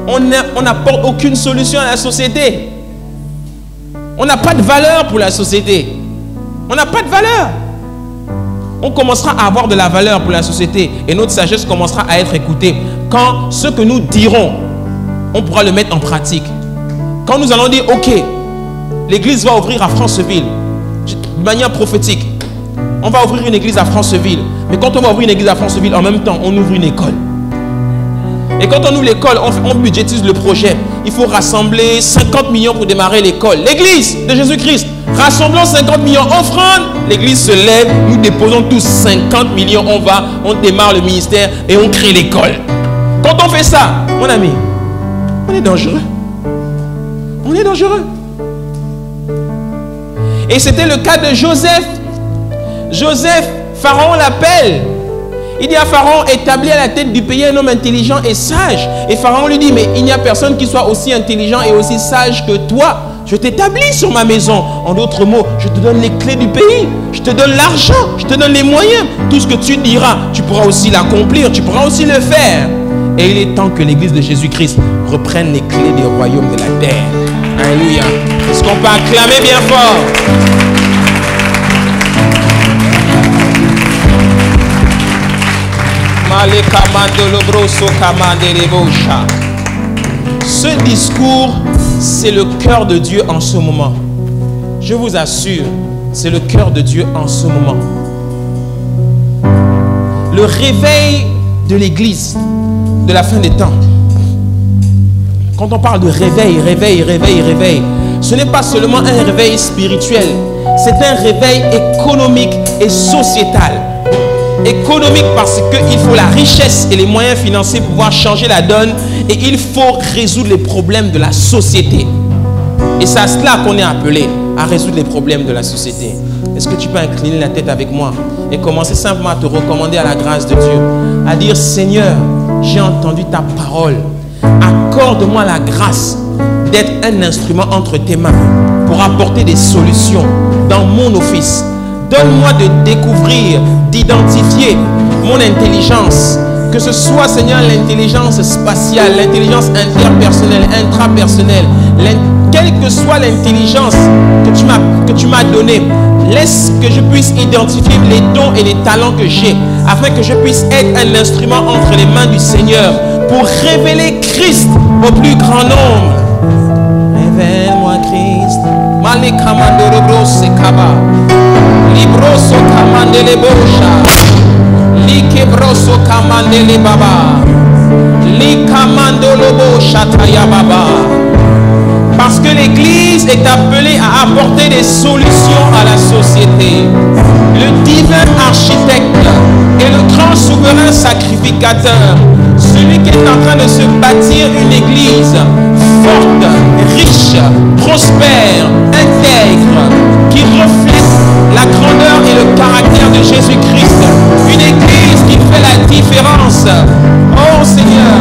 Speaker 2: on n'apporte aucune solution à la société. On n'a pas de valeur pour la société. On n'a pas de valeur. On commencera à avoir de la valeur pour la société et notre sagesse commencera à être écoutée quand ce que nous dirons, on pourra le mettre en pratique. Quand nous allons dire, ok, l'église va ouvrir à Franceville, de manière prophétique. On va ouvrir une église à Franceville. Mais quand on va ouvrir une église à Franceville, en même temps, on ouvre une école. Et quand on ouvre l'école, on budgétise le projet. Il faut rassembler 50 millions pour démarrer l'école. L'église de Jésus-Christ, rassemblons 50 millions, offrande. L'église se lève, nous déposons tous 50 millions, on démarre le ministère et on crée l'école. Quand on fait ça, mon ami, on est dangereux. On est dangereux. Et c'était le cas de Joseph. Joseph, Pharaon l'appelle. Il dit à Pharaon, établis à la tête du pays un homme intelligent et sage. Et Pharaon lui dit, mais il n'y a personne qui soit aussi intelligent et aussi sage que toi. Je t'établis sur ma maison. En d'autres mots, je te donne les clés du pays. Je te donne l'argent. Je te donne les moyens. Tout ce que tu diras, tu pourras aussi l'accomplir. Tu pourras aussi le faire. Et il est temps que l'église de Jésus-Christ reprenne les clés des royaumes de la terre. Alléluia. Est-ce qu'on peut acclamer bien fort? Ce discours, c'est le cœur de Dieu en ce moment. Je vous assure, c'est le cœur de Dieu en ce moment. Le réveil de l'église de la fin des temps. Quand on parle de réveil, ce n'est pas seulement un réveil spirituel, c'est un réveil économique et sociétal. Économique parce qu'il faut la richesse et les moyens financiers pour pouvoir changer la donne et il faut résoudre les problèmes de la société. Et c'est à cela qu'on est appelé, à résoudre les problèmes de la société. Est-ce que tu peux incliner la tête avec moi et commencer simplement à te recommander à la grâce de Dieu, à dire, Seigneur, j'ai entendu ta parole. Accorde-moi la grâce d'être un instrument entre tes mains pour apporter des solutions dans mon office. Donne-moi de découvrir, d'identifier mon intelligence. Que ce soit, Seigneur, l'intelligence spatiale, l'intelligence interpersonnelle, intrapersonnelle, quelle que soit l'intelligence que tu m'as donnée, laisse que je puisse identifier les dons et les talents que j'ai, afin que je puisse être un instrument entre les mains du Seigneur pour révéler Christ au plus grand Male kamandoro brose kaba. Libroso kamandele bosha. Like broso kamandele baba. Li kamandolo bosha taya baba. Parce que l'Église est appelée à apporter des solutions à la société. Le divin architecte et le grand souverain sacrificateur, celui qui est en train de se bâtir une Église forte, riche, prospère, intègre, qui reflète la grandeur et le caractère de Jésus-Christ. Une Église qui fait la différence. Oh Seigneur,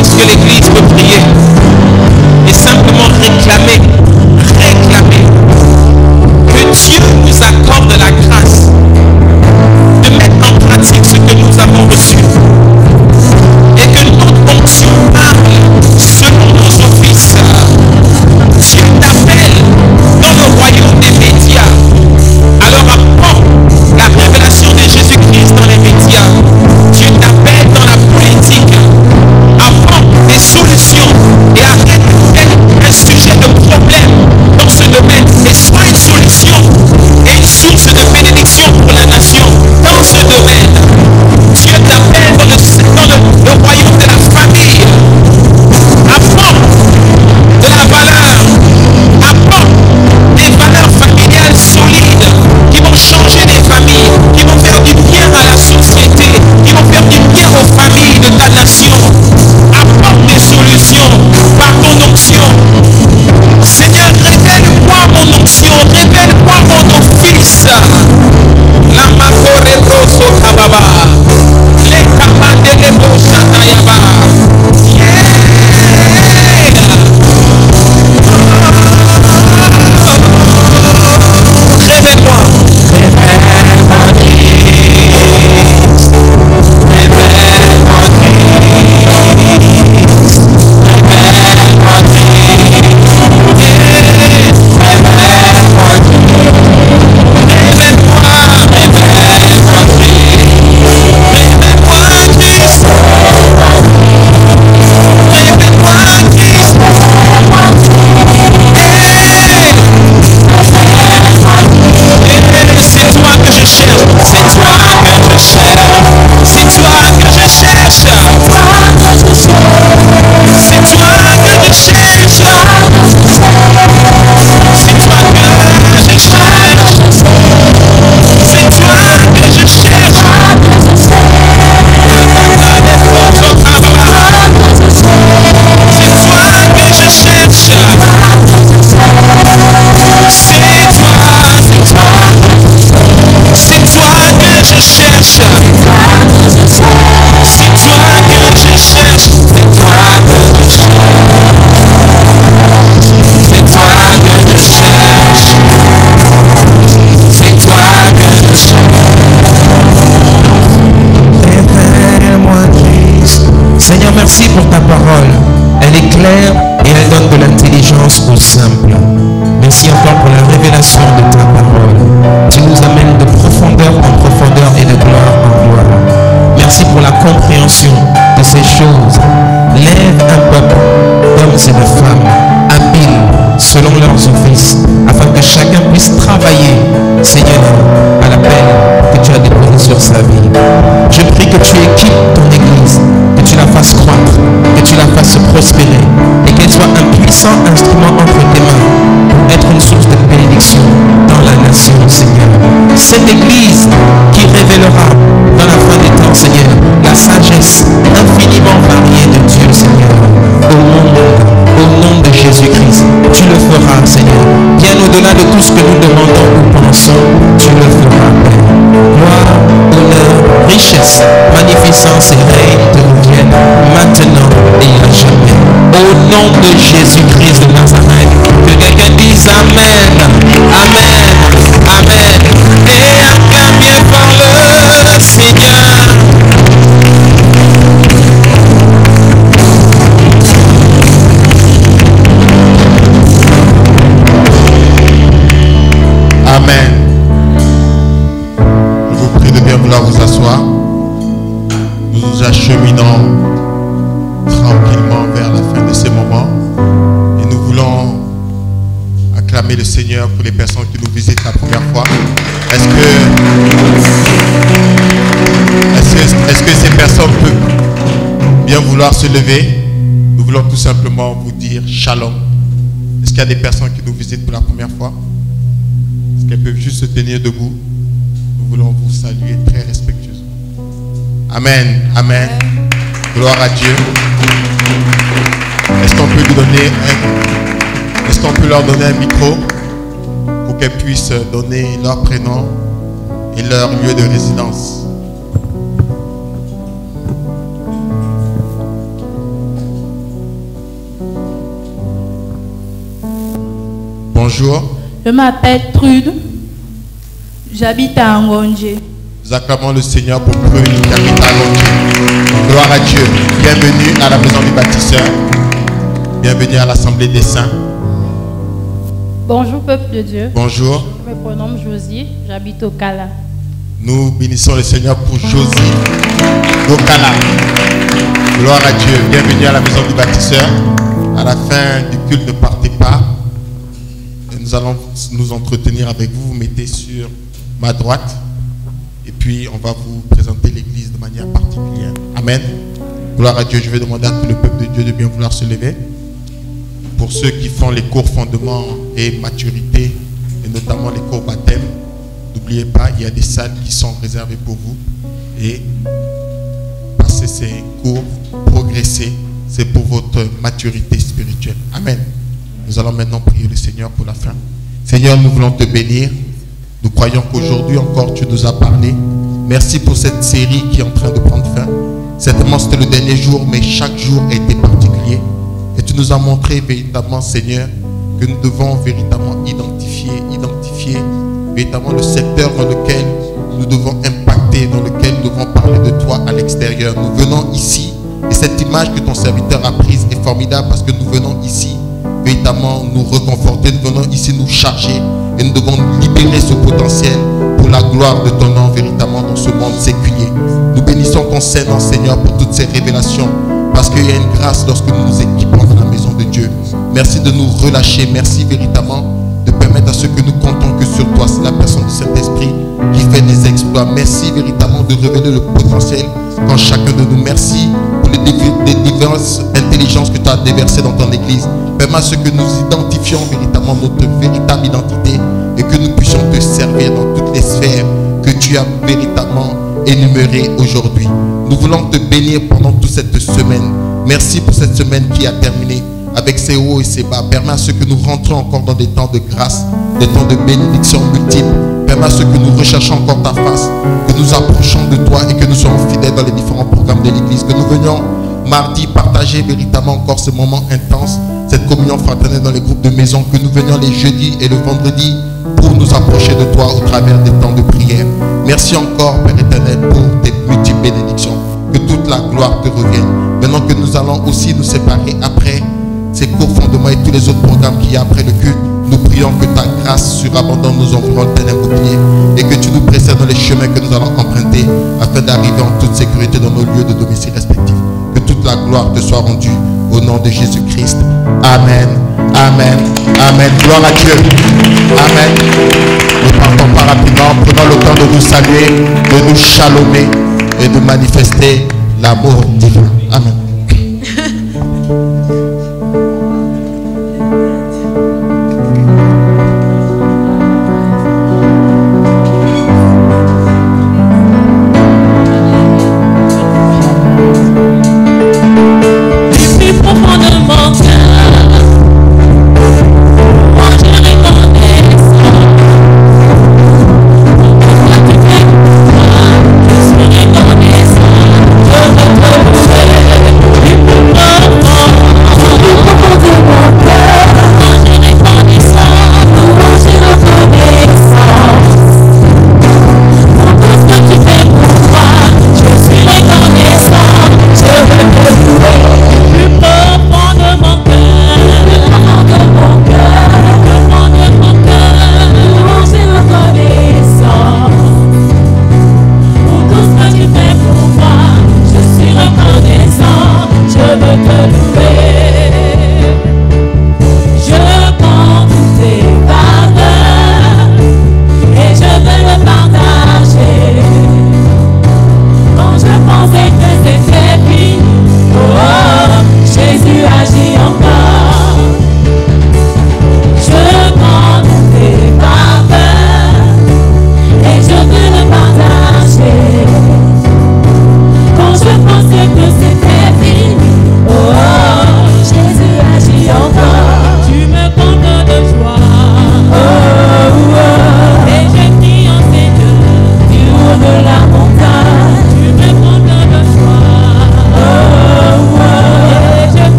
Speaker 2: est-ce que l'Église peut prier et simplement réclamer que Dieu nous accorde la grâce de mettre en pratique ce que nous avons reçu et que notre onction parle selon nos offices. Dieu t'appelle dans le royaume des médias. Alors apporte la révélation de Jésus-Christ dans les médias. Dieu t'appelle dans la politique. Apporte des solutions et arrête d'être un sujet de problème dans ce domaine. Et sois une solution et une source de bénédiction pour la nation dans ce domaine. Dieu t'appelle dans le royaume de la famille. Apporte de la valeur. Apporte des valeurs familiales solides qui vont changer les familles, qui vont faire du bien à la société, qui vont faire du bien aux familles de ta nation. Apporte des solutions par ton onction. Seigneur, révèle-moi mon onction, révèle-moi mon office. La makore broso kababa, les kamande les bosha tayaba. Seigneur, merci pour ta parole. Elle est claire et elle donne de l'intelligence aux simples. Merci encore pour la révélation de ta parole. Tu nous amènes de profondeur en profondeur et de gloire en gloire. Merci pour la compréhension de ces choses. Lève un peuple d'hommes et de femmes habiles selon leurs offices, afin que chacun puisse travailler, Seigneur, à l'appel que tu as déposé sur sa vie. Je prie que tu équipes ton Église, que tu la fasses croître, que tu la fasses prospérer et qu'elle soit un puissant instrument entre tes mains pour être une source de bénédiction dans la nation, Seigneur. Cette Église qui révélera dans la fin des temps, Seigneur, la sagesse infiniment variée de Dieu, Seigneur, au nom de Jésus-Christ. Tu le feras, Seigneur. Bien au-delà de tout ce que nous demandons ou pensons, tu le feras, Père. Gloire, honneur, richesse, magnificence et règne te reviennent maintenant et à jamais. Au nom de Jésus-Christ de Nazareth, que quelqu'un dise Amen, Amen, Amen. Et acclame bien fort le Seigneur.
Speaker 3: Amen. Je vous prie de bien vous vouloir vous asseoir. Nous nous acheminons tranquillement vers la fin de ces moments. Et nous voulons acclamer le Seigneur pour les personnes qui nous visitent la première fois. Est-ce que ces personnes peuvent bien vouloir se lever? Nous voulons tout simplement vous dire shalom. Est-ce qu'il y a des personnes qui nous visitent pour la première fois? Est-ce qu'elles peuvent juste se tenir debout? Nous voulons vous saluer très respectueusement. Amen. Amen. Gloire à Dieu. Est-ce qu'on peut leur donner un micro pour qu'elles puissent donner leur prénom et leur lieu de résidence? Bonjour.
Speaker 4: Je m'appelle Trude. J'habite à Angondje.
Speaker 3: Nous acclamons le Seigneur pour Trude qui habite à Angondje. Gloire à Dieu. Bienvenue à la maison du bâtisseur. Bienvenue à l'Assemblée des Saints.
Speaker 4: Bonjour peuple de Dieu.
Speaker 3: Bonjour.
Speaker 4: Je me prénomme Josie. J'habite au Kala.
Speaker 3: Nous bénissons le Seigneur pour Josie Okala. Gloire à Dieu. Bienvenue à la maison du bâtisseur. À la fin du culte, ne partez pas. Nous allons nous entretenir avec vous. Vous mettez sur ma droite. Et puis, on va vous présenter l'église de manière particulière. Amen. Gloire à Dieu. Je vais demander à tout le peuple de Dieu de bien vouloir se lever. Pour ceux qui font les cours fondements et maturité, et notamment les cours baptême, n'oubliez pas, il y a des salles qui sont réservées pour vous. Et passer ces cours, progresser, c'est pour votre maturité spirituelle. Amen. Nous allons maintenant prier le Seigneur pour la fin. Seigneur, nous voulons te bénir. Nous croyons qu'aujourd'hui encore tu nous as parlé. Merci pour cette série qui est en train de prendre fin. Certainement c'était le dernier jour, mais chaque jour a été particulier. Et tu nous as montré véritablement, Seigneur, que nous devons véritablement identifier véritablement le secteur dans lequel nous devons impacter, dans lequel nous devons parler de toi à l'extérieur. Nous venons ici, et cette image que ton serviteur a prise est formidable parce que nous venons ici véritablement nous reconforter, nous venons ici nous charger et nous devons libérer ce potentiel pour la gloire de ton nom véritablement dans ce monde séculier. Nous bénissons ton Seigneur, Seigneur, pour toutes ces révélations parce qu'il y a une grâce lorsque nous nous équipons dans la maison de Dieu. Merci de nous relâcher, merci véritablement de permettre à ceux que nous comptons que sur toi, c'est la personne de cet esprit qui fait des exploits. Merci véritablement de révéler le potentiel dans chacun de nous. Merci pour les diverses intelligences que tu as déversées dans ton église. Permets à ce que nous identifions véritablement notre véritable identité et que nous puissions te servir dans toutes les sphères que tu as véritablement énumérées aujourd'hui. Nous voulons te bénir pendant toute cette semaine. Merci pour cette semaine qui a terminé avec ses hauts et ses bas. Permets à ce que nous rentrons encore dans des temps de grâce, des temps de bénédiction multiples. Permets à ce que nous recherchons encore ta face, que nous approchons de toi et que nous soyons fidèles dans les différents programmes de l'église. Que nous venions mardi partager véritablement encore ce moment intense, cette communion fraternelle dans les groupes de maison. Que nous venions les jeudis et le vendredi pour nous approcher de toi au travers des temps de prière. Merci encore, Père éternel, pour tes multiples bénédictions. Que toute la gloire te revienne. Maintenant que nous allons aussi nous séparer après ces cours fondements et tous les autres programmes qu'il y a après le culte, nous prions que ta grâce surabondante nous environne tel un bouclier et que tu nous précèdes dans les chemins que nous allons emprunter afin d'arriver en toute sécurité dans nos lieux de domicile respectifs. Que toute la gloire te soit rendue au nom de Jésus-Christ. Amen. Amen. Amen. Gloire à Dieu. Amen. Ne partons pas rapidement. Prenons le temps de nous saluer, de nous chalomer et de manifester l'amour divin. Amen.